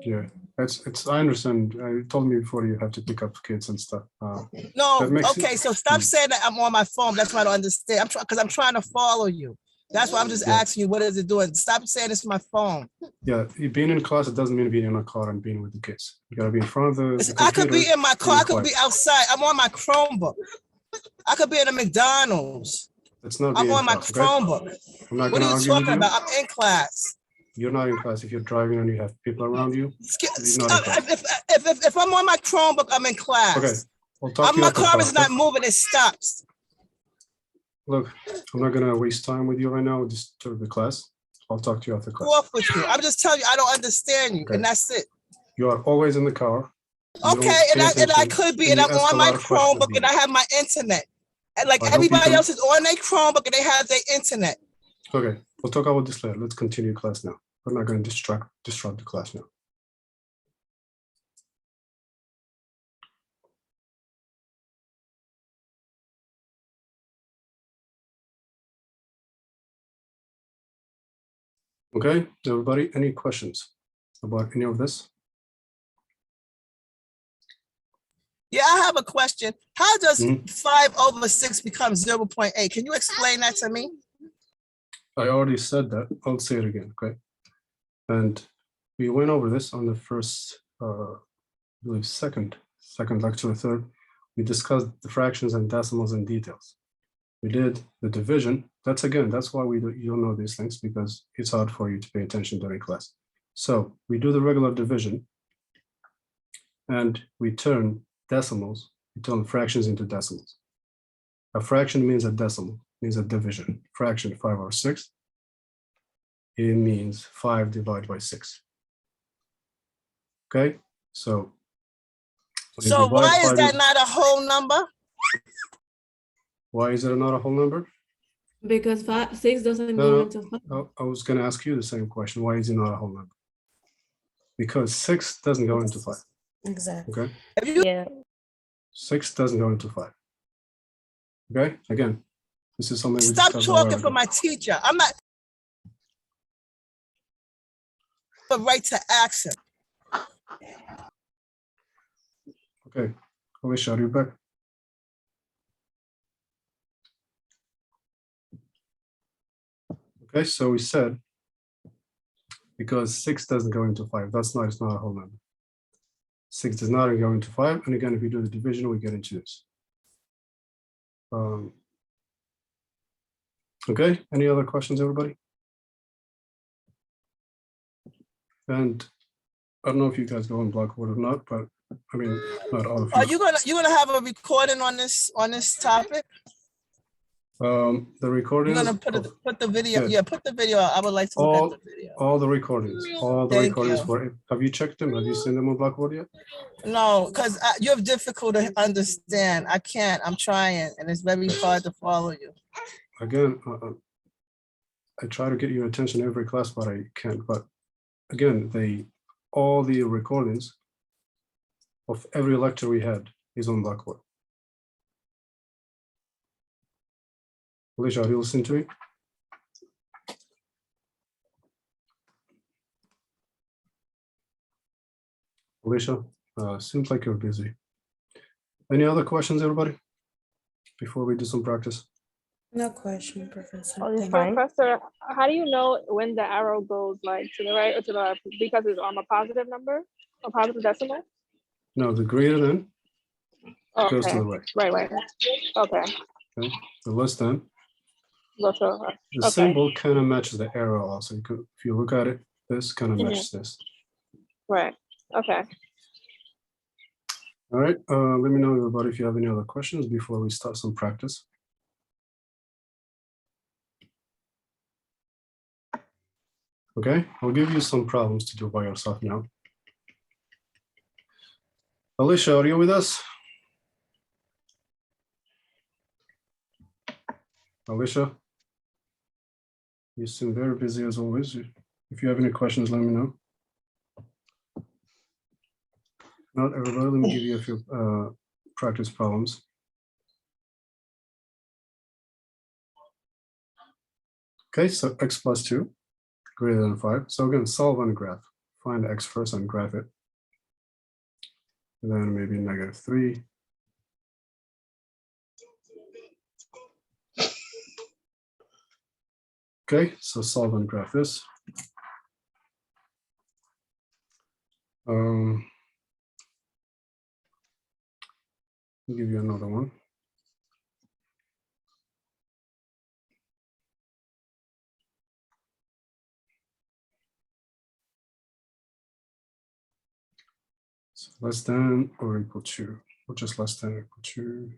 Yeah, it's. I understand. You told me before you have to pick up kids and stuff. No, That makes okay, it- so stop saying that I'm on my phone. That's why I don't understand. I'm trying because I'm trying to follow you. That's why I'm just Yeah. asking you, what is it doing? Stop saying it's my phone. Yeah, being in class, it doesn't mean being in a car and being with the kids. You gotta be in front of the I could be computer. in my car. I could quiet. be outside. I'm on my Chromebook. I could be in a McDonald's. It's not I'm being in on my class, okay? Chromebook. I'm not What gonna are you argue with talking you. about? I'm in class. You're not in class if you're driving and you have people around you. You're not in class. If I'm on my Chromebook, I'm in class. Okay, we'll talk to you My after car class. is not okay? moving. It stops. Look, I'm not gonna waste time with you right now. Just to the class. I'll talk to you after Go class. off with you. I'm just telling you, I don't understand you, Okay. and that's it. You are always in the car. You don't Okay, and pay I attention, could be, and and you I'm ask on a my lot of questions, Chromebook, and Dina. I have my internet. And like I hope you everybody can- else is on their Chromebook, and they have their internet. Okay, we'll talk about this later. Let's continue class now. We're not going to disrupt the class now. Okay, everybody, any questions about any of this? Yeah, I have a question. How does Mhm. 5/6 become 0.8? Can you explain that to me? I already said that. I'll say it again, okay? And we went over this on the first, I believe, second lecture or third. We discussed the fractions and decimals in details. We did the division. That's why you don't know these things, because it's hard for you to pay attention during class. So we do the regular division and we turn decimals, we turn fractions into decimals. A fraction means a decimal, means a division. Fraction 5/6, it means 5 divided by 6. Okay, so. when you So divide why is 5 that not a whole number? Why is it not a whole number? Because 6 doesn't No, go no. into 5. I was going to ask you the same question. Why is it not a whole number? Because 6 doesn't go into 5. exactly. Okay, If you Yeah. 6 doesn't go into 5. Okay, again, this is something we stop discussed a while talking for ago. my teacher, I'm not the right to action. Okay, Alicia, are you back? Okay, so we said because 6 doesn't go into 5, it's not a whole number. 6 does not go into 5, and again, if you do the division, we get into this. Okay, any other questions, everybody? And I don't know if you guys go on Blackboard or not, but I mean, not all of Are you. you gonna have a recording on this topic? The recordings. You're gonna put the video. Yeah. Yeah, put the video. I would like to look All- at the video. All the recordings, Thank you. have you checked them? Have you seen them on Blackboard yet? No, because you have difficulty to understand. I can't. I'm trying, and it's very hard to follow you. Again, I try to get your attention every class, but I can't. But again, all the recordings of every lecture we had is on Blackboard. Alicia, are you listening to me? Alicia, seems like you're busy. Any other questions, everybody? Before we do some practice? No question, Professor. Oh, it's Thank fine. you. Professor, how do you know when the arrow goes like to the right or to the left? Because it's on a positive number, a positive decimal? No, the greater than goes to Okay, the right. right. Okay, Okay, the less than. go to the left. The Okay. symbol kind of matches the arrow also. You could, if you look at it, this kind of Mhm. matches this. Right, okay. All right, let me know, everybody, if you have any other questions before we start some practice. Okay, I'll give you some problems to do by yourself now. Alicia, are you with us? Alicia? You seem very busy as always. If you have any questions, let me know. Not everybody, let me give you a few practice problems. Okay, so x plus 2 greater than 5. So again, solve on a graph. Find x first and graph it. And then maybe -3. Okay, so solve and graph this. I'll give you another one. So less than or equal to, or just less than or equal to.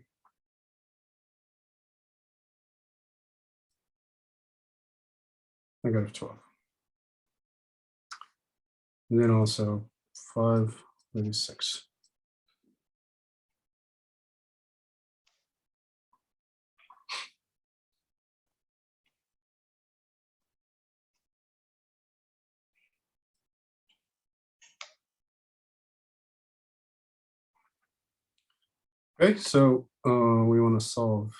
-12. And then also 5, maybe 6. Okay, so we want to solve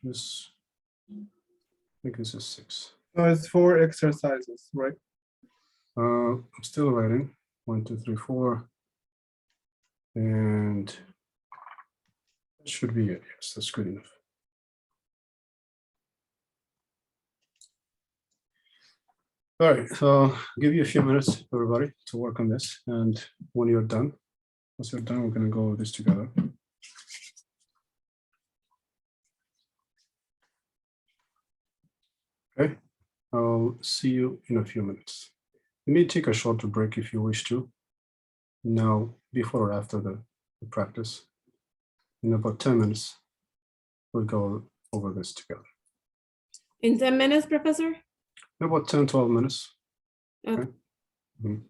this. I think this is 6. So it's 4 exercises, right? I'm still writing 1, 2, 3, 4, and that should be it. Yes, that's good enough. All right, so I'll give you a few minutes, everybody, to work on this. And when you're done, once you're done, we're going to go over this together. Okay, I'll see you in a few minutes. You may take a shorter break if you wish to. Now, before or after the practice, in about 10 minutes, we'll go over this together. In 10 minutes, Professor? About 10, 12 minutes. Okay. Mhm.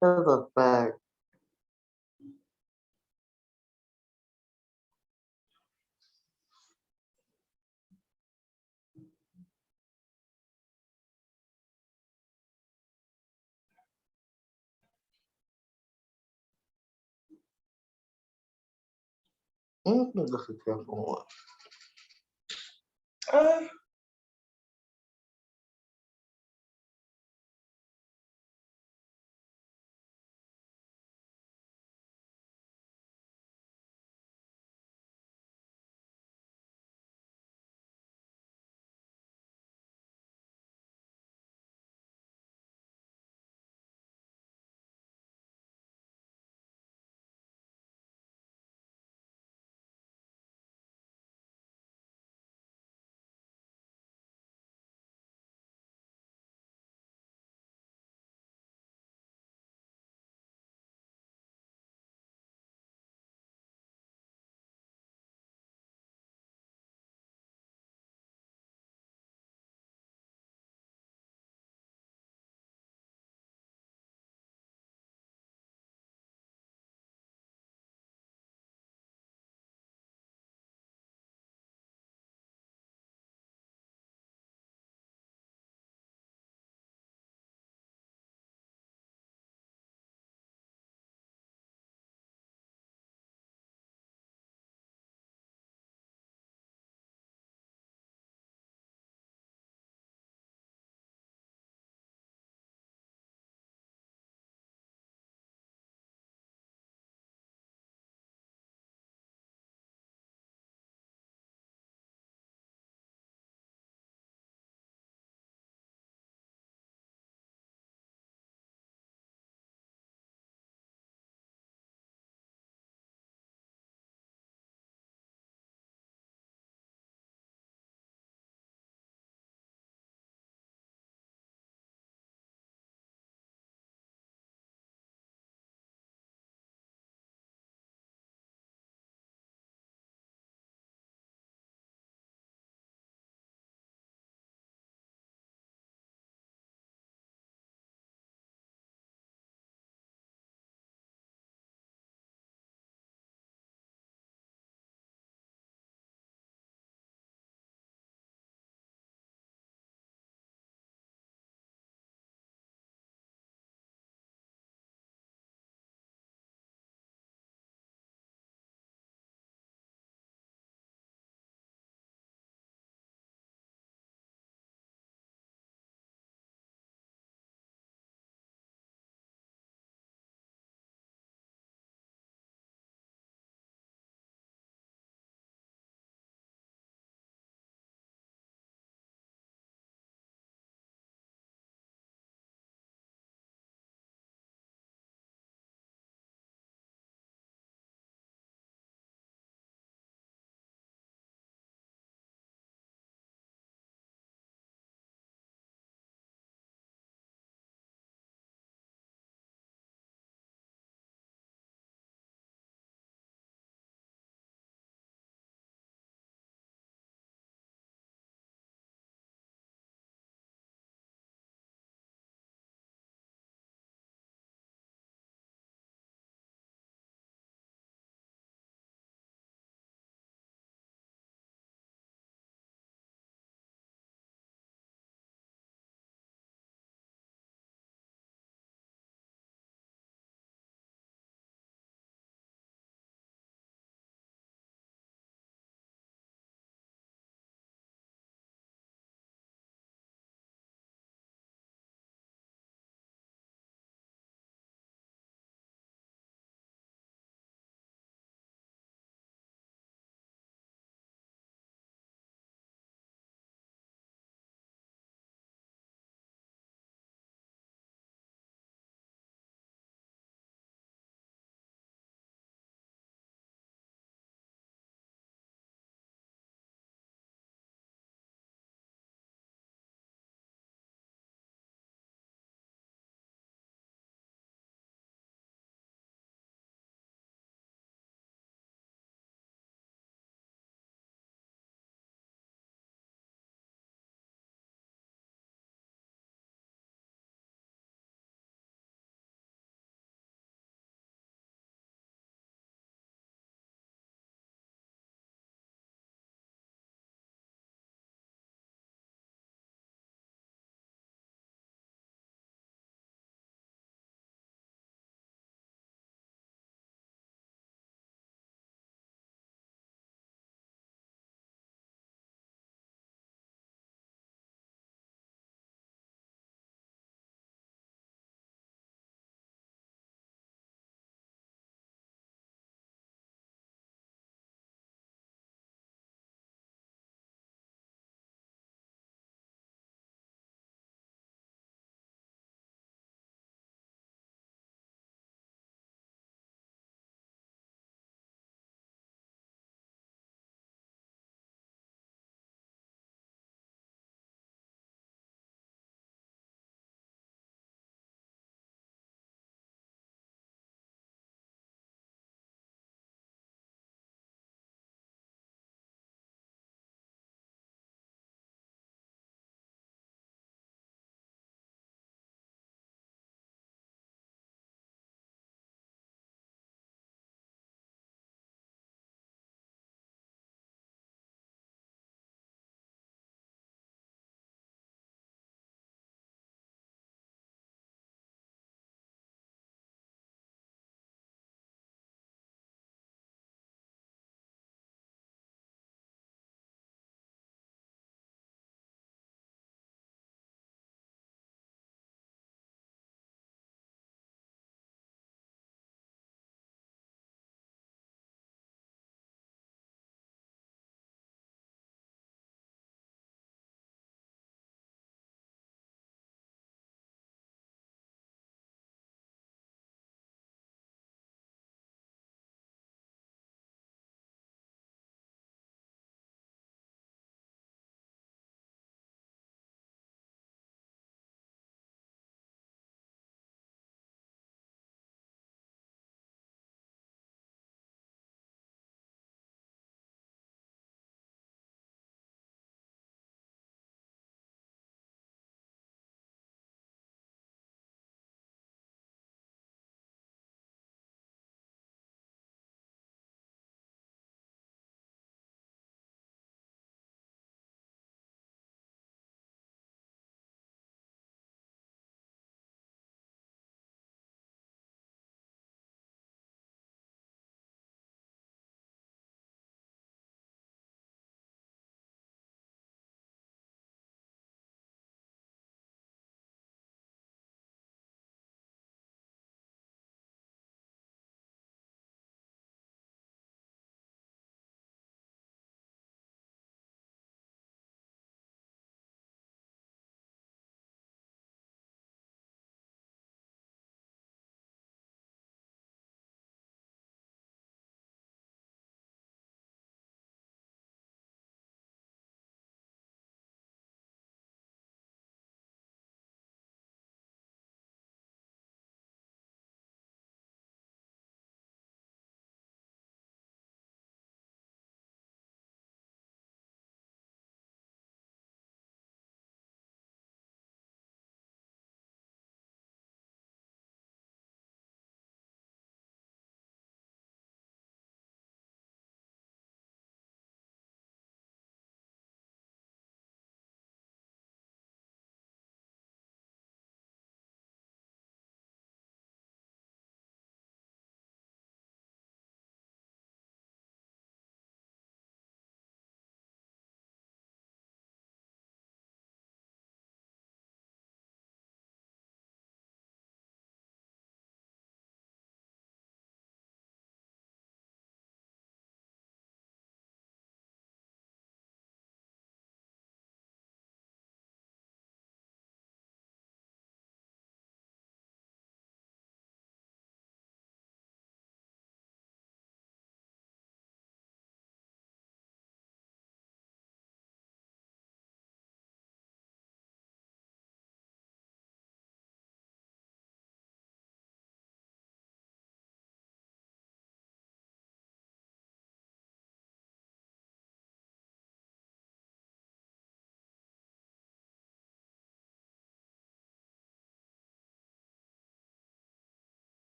That's a fact. That's a careful one.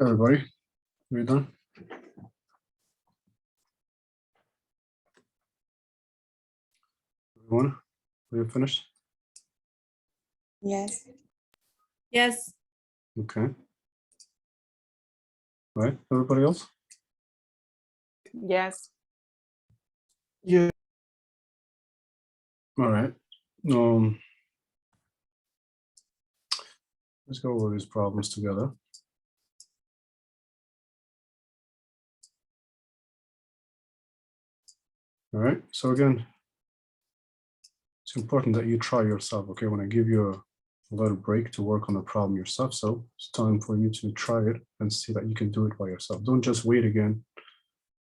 Everybody, we're done. Everyone, are you finished? Yes. Yes. Okay. All right, everybody else? Yes. Yeah. All right. Let's go over these problems together. All right, so again, it's important that you try yourself, okay? When I give you a little break to work on the problem yourself, so it's time for you to try it and see that you can do it by yourself. Don't just wait again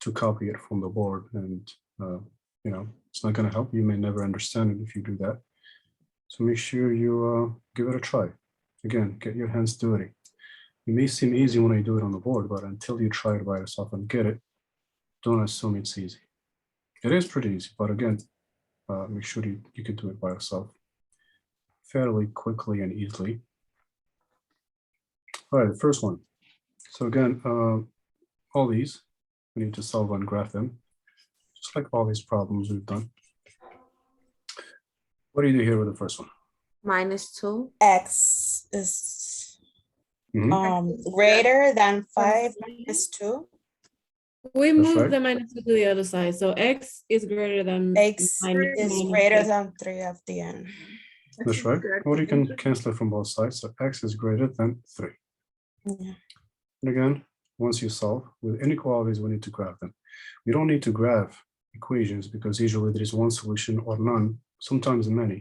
to copy it from the board, and you know, it's not gonna help. You may never understand it if you do that. So make sure you give it a try. Again, get your hands dirty. It may seem easy when I do it on the board, but until you try it by yourself and get it, don't assume it's easy. It is pretty easy, but again, make sure you can do it by yourself fairly quickly and easily. All right, the first one. So again, all these, we need to solve and graph them, just like all these problems we've done. What do you do here with the first one? -2. X is Mhm. greater than 5 minus 2. We That's move right. the -2 to the other side. So X is greater than X minus is minus greater six. than 3 at the end. That's right. Or you can cancel it from both sides. So X is greater than 3. Yeah. And again, once you solve with inequalities, we need to graph them. We don't need to graph equations because usually there is one solution or none, sometimes many.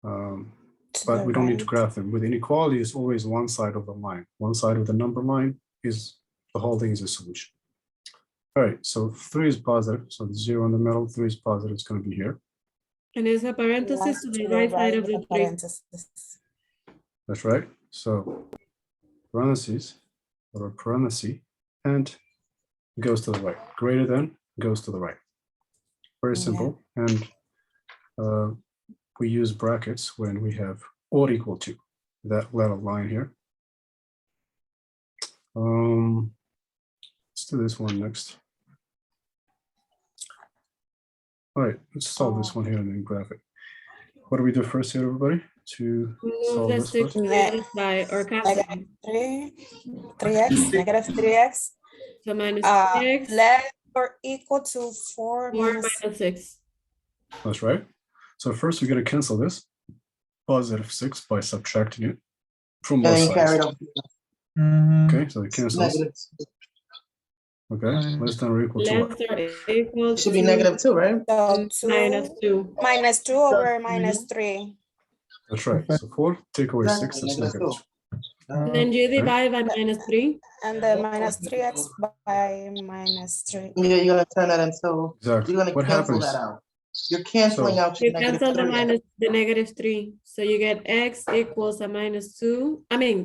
To But the we don't need to right. graph them. With inequality, it's always one side of the line. One side of the number line is the whole thing is a solution. All right, so 3 is positive. So the 0 in the middle, 3 is positive. It's going to be here. And there's a parenthesis to the right side of with the a 3. parenthesis. That's right. So parentheses or a parenthesis and goes to the right. Greater than goes to the right. Very Yeah. simple. And we use brackets when we have or equal to that little line here. Let's do this one next. All right, let's solve this one here and then graph it. What do we do first here, everybody? To Move solve the this 6 first? to the other side or cancel. Negative 3x, negative 3x, So -3x less or equal to 4 or minus -6. That's right. So first we're going to cancel this positive 6 by subtracting it from And both then you carry sides. it over. Okay, so it cancels. Negative. Okay, less than or equal to what? Less or equal It should be to -2, right? So 2 -2. minus 2 over minus 3. That's right. So 4 take away 6, Exactly, that's negative negative 2. Then you divide by -3. And then minus 3x by minus 3. You're gonna turn that into, Exactly. you're gonna What cancel happens? that out. You're canceling out You your negative cancel the 3. the -3. So you get x equals a -2. I mean,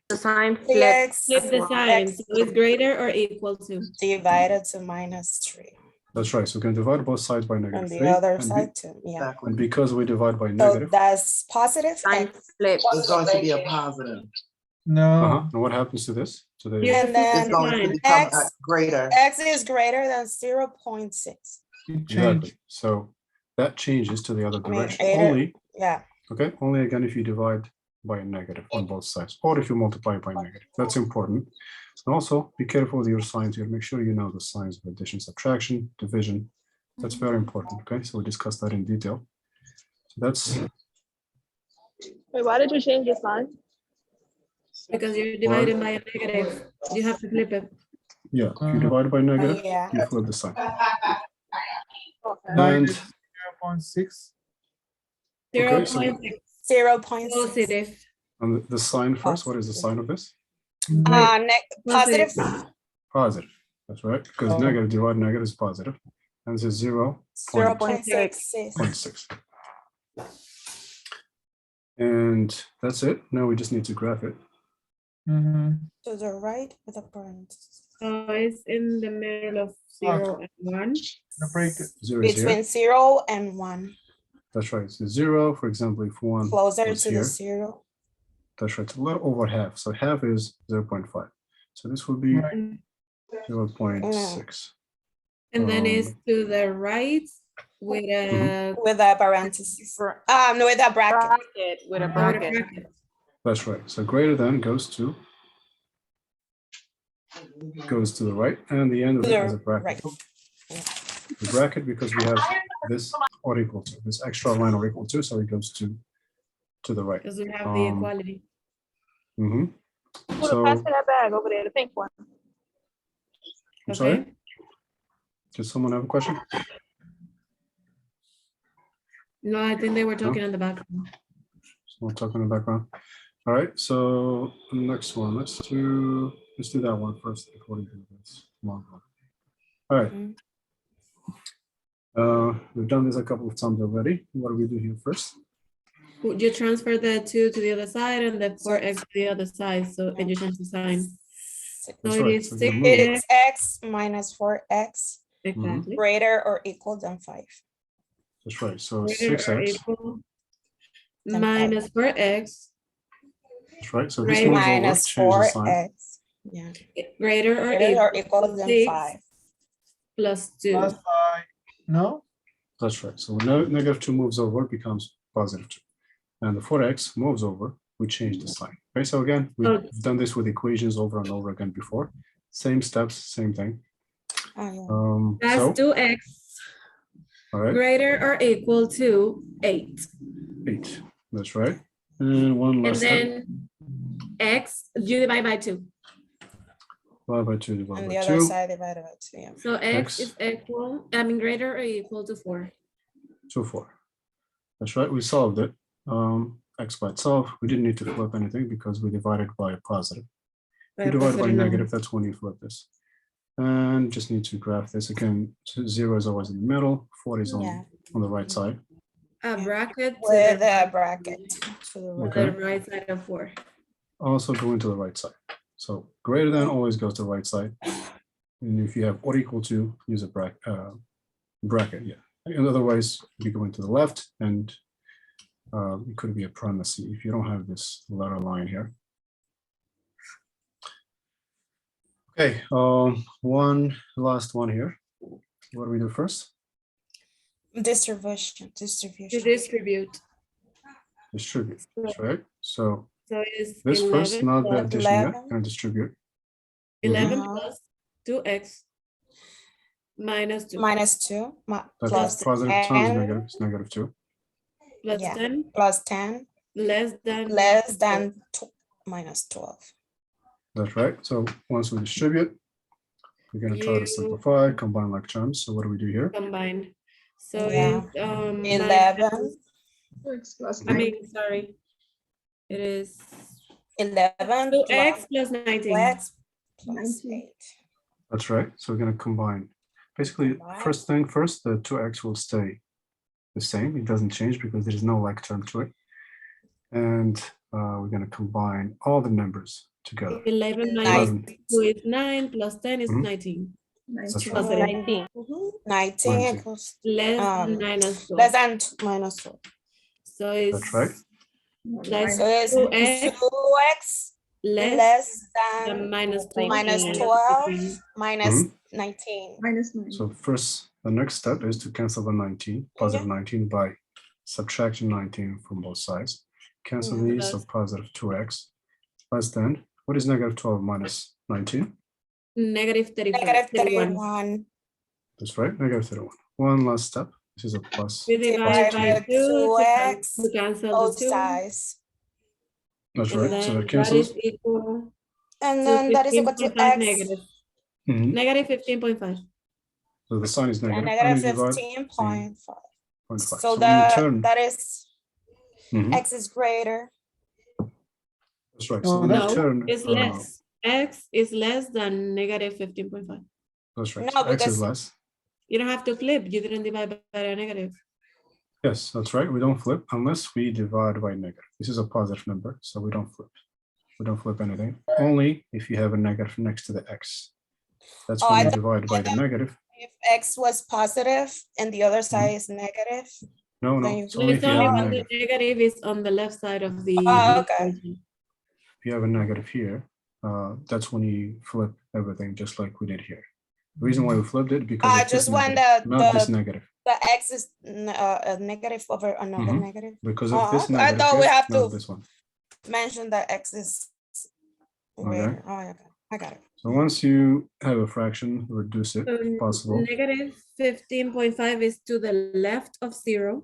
The sign flip. 3x flip the sign. x So it's greater or equal to. divided to minus 3. That's right. So we can divide both sides by On negative the 3. other And, side too, yeah. Exactly. and because we divide by So negative, that's positive Sign x. flip. It's going to be a positive. No. and what happens to this? To the You And flip then It's the going to sign. become X- greater. X is greater than 0.6. You change. exactly. So that changes to the other I mean, direction. 8 Only yeah. okay. Only again if you divide by a negative on both sides, or if you multiply by negative. That's important. And also be careful with your signs here. Make sure you know the signs of addition, subtraction, division. That's very important. Okay, so we discussed that in detail. So that's Wait, why did you change the sign? Because you're dividing by a negative. You have to flip it. yeah. If you divide by negative, Yeah. you flip the sign. Okay. And 0.6. okay, so 0.6 0.6. positive. and the sign first. What is the sign of this? Positive. Positive. That's right. Because Oh. negative divide negative is positive. And this is 0.6. 0.6. And that's it. Now we just need to graph it. To the right with a parenthesis. So it's in the middle of 0 and 1. Break it. 0 is here. Between 0 and 1. That's right. So 0, for example, if 1 Closer was to here, the 0. that's right. It's a little over half. So half is 0.5. So this would be Right. 0.6. And then it's Um, to the right with a With a parenthesis. No, with a bracket. Bracket with a with a bracket. bracket. That's right. So greater than goes to the right, and the end of it is a bracket. Right. The bracket, because we have this or equal to, this extra line or equal to, so it goes to the right. Because we have the Um, equality. Mhm. Pass So, me that bag over there, the pink one. I'm sorry, Okay. does someone have a question? No, I think they were talking in the background. Someone talking in the background. All right, so next one, let's do that one first before we do this long one. All right. Mhm. We've done this a couple of times already. What do we do here first? You transfer the 2 to the other side and the 4x to the other side, so and you change the sign. So That's it right, is so you're gonna 6x. move. It's x minus 4x Exactly. greater or equal than 5. That's right, so Greater or 6x, equal Then minus 4x that's right, so this Greater moves over, minus change the sign. 4x. Yeah. greater or Greater or equal equal to than 6 5. plus 2. Plus 5. No? That's right, so when negative 2 moves over, it becomes positive 2. And the 4x moves over, we change the sign. Okay, so again, we've done this with equations over and over again before. Same steps, same thing. Oh, yeah. That's So, 2x all right, greater or equal to 8. 8, that's right. And one And last step, then x, you divide by 2. divided by 2 divided And by the other 2, side divided by 2. Yeah. So x X. is equal, greater or equal to 4. 2, 4. That's right, we solved it. X by itself, we didn't need to flip anything because we divided by a positive. If you divide by negative, that's when you flip this. And just need to graph this again. So 0 is always in the middle, 4 is Yeah. on the right side. A bracket to With the a bracket to the right. Okay. right side of 4. Also going to the right side. So greater than always goes to the right side. And if you have or equal to, use a bracket, yeah. In other ways, you go into the left, and it could be a primacy if you don't have this letter line here. Okay, one last one here. What do we do first? Distribution. To distribute. Distribute, that's right? So So it's this 11 first, not the plus addition yet, 11. and distribute. 11 Mhm. plus 2x minus 2 Minus 2. That's Plus positive times 10. negative, it's negative 2. plus Yeah. 10 Plus 10. less than Minus 12. That's right. So once we distribute, we're going to try to You- simplify, combine like terms. So what do we do here? combined. So Yeah. it's 11. sorry. It is 11 2x plus 19. x plus 8. That's right. So we're going to combine. Basically, Combine. first thing first, the 2x will stay the same. It doesn't change because there is no like term to it. And we're going to combine all the numbers together. 11 minus 11. 2 is 9 plus 10 is Mhm. 19. That's right. Positive. 19. 19 19. equals Less than minus 12. less than minus 12. So it's That's right. Less So it's 2x 2x less less than than minus 12. minus 12 minus 19. So first, the next step is to cancel the 19, positive 19 by subtracting 19 from both sides. Cancel Yeah. these, so positive 2x less than, what is negative 12 minus 19? Negative 34. Negative 31. 31 That's right, negative 31. One last step. This is a plus. We divide by 2 2x to cancel both the 2. sides. That's And right. then So that that cancels. is equal And to then that is equal to 15.5 x. negative. Mhm. Negative 15.5. So the sign is And negative. negative and you divide 15.5. 0.5. So when you turn, that is Mhm. x is greater. That's right. Oh, So when you No, turn, it's less. X is less than negative 15.5. that's right. No, So x because- is less. You don't have to flip. You didn't divide by a negative. Yes, that's right. We don't flip unless we divide by negative. This is a positive number, so we don't flip. We don't flip anything. Only if you have a negative next to the x. That's Oh, when I you thought- divide by the negative. If x was positive and the other side is negative. No, no, Then you it's only if It's you only have a when the negative. negative is on the left side of the Oh, okay. equation. If you have a negative here, that's when you flip everything just like we did here. The reason why we flipped it because I of this just want negative, not this negative. the x is negative over another Mhm. negative. Because of this Okay. I negative thought we here, have not to this one. mention that x is greater. Oh, okay. I got it. So once you have a fraction, reduce it if possible. Negative 15.5 is to the left of 0.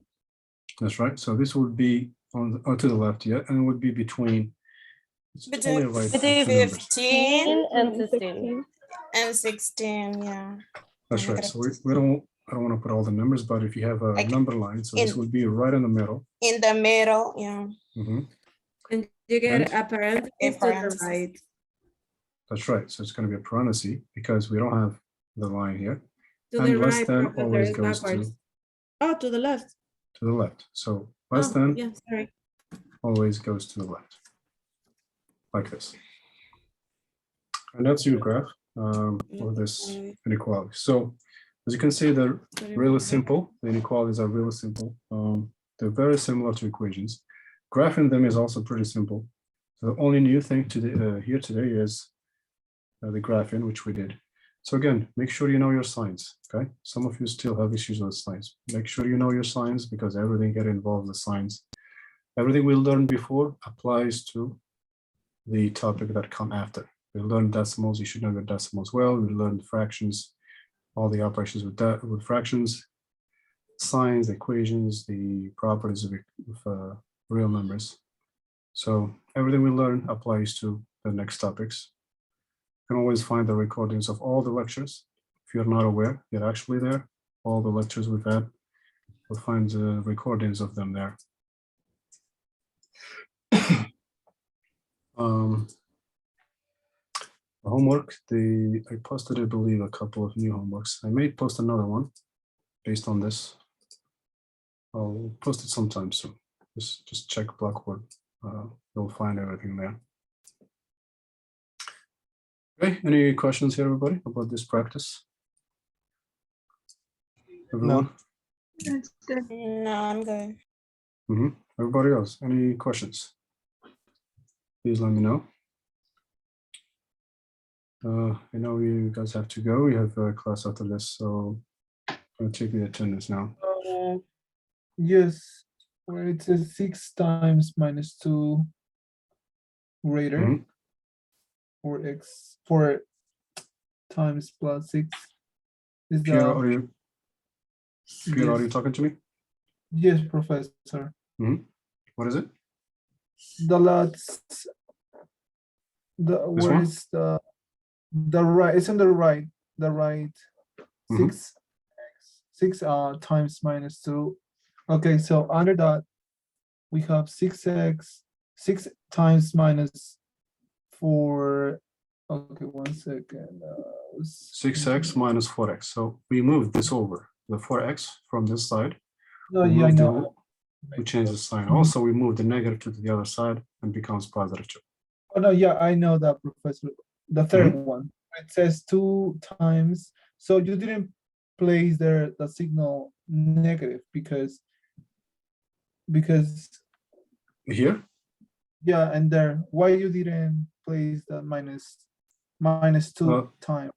That's right. So this would be on to the left, yeah, and it would be between. It's only Between right between two numbers. 15 and 16. and 16, yeah. That's right. Negative So I don't want to put all the numbers, but if you have a Like number line, so this in- would be right in the middle. in the middle, yeah. Mhm. And you get And- a parenthesis A to the parenthesis. right. That's right. So it's going to be a parenthesis because we don't have the line here. To And the less right, than Professor, always is goes backwards. Oh, to the left. to the left. So less Oh, than yeah, sorry. always goes to the left, like this. And that's your graph of this inequality. So as you can see, they're really simple. The inequalities are really simple. They're very similar to equations. Graphing them is also pretty simple. So the only new thing here today is the graphing, which we did. So again, make sure you know your signs, okay? Some of you still have issues with signs. Make sure you know your signs because everything get involved with signs. Everything we learned before applies to the topic that come after. We learned decimals, you should know your decimals well. We learned fractions, all the operations with fractions, signs, equations, the properties of real numbers. So everything we learn applies to the next topics. You can always find the recordings of all the lectures. If you're not aware, you're actually there. All the lectures we've had, you'll find the recordings of them there. The homework, I posted, I believe, a couple of new homeworks. I may post another one based on this. I'll post it sometime soon. Just check Blackboard. You'll find everything there. Okay, any questions here, everybody, about this practice? Everyone? No, I'm good. Everybody else, any questions? Please let me know. I know you guys have to go. We have a class after this, so I'll take the attendance now. Yes, where it says 6 times minus 2 greater, or x 4 times plus 6 is Pierre, the are you talking to me? yes, professor. What is it? The last where one? is the right? It's on the right. The right 6 times minus 2. Okay, so under that we have 6x 6 times minus 4. Okay, 1 second. 6x minus 4x. So we moved this over, the 4x from this side. No, we yeah, I moved know. We change the sign. Also, we move the negative to the other side and becomes positive 2. Oh no, yeah, I know that, Professor. The third one. It says 2 times. So you didn't place there the signal negative because Here? yeah, and there. Why you didn't place the minus 2 time?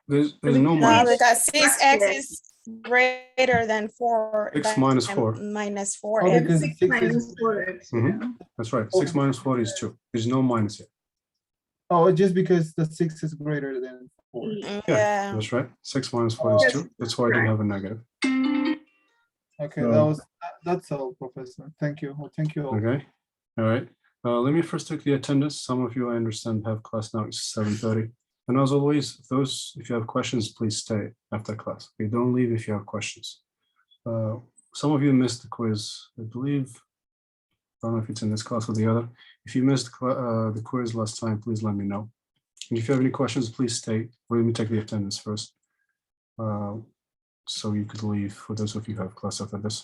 There's no No, minus. because 6x is greater than 4. 6 minus 4. Minus 4. Oh, because 6 6 minus is 4x. That's right. 6 minus 4 is 2. There's no minus here. oh, just because the 6 is greater than 4. Yeah. That's right. 6 minus 4 is 2. That's why I didn't have a negative. Okay, So- that's all, Professor. Thank you. Well, thank you all. Okay. All right. Let me first take the attendance. Some of you, I understand, have class now. It's 7:30. And as always, if you have questions, please stay after class. Okay, don't leave if you have questions. Some of you missed the quiz, I believe. I don't know if it's in this class or the other. If you missed the quiz last time, please let me know. And if you have any questions, please stay. Let me take the attendance first. So you could leave for those of you who have class after this.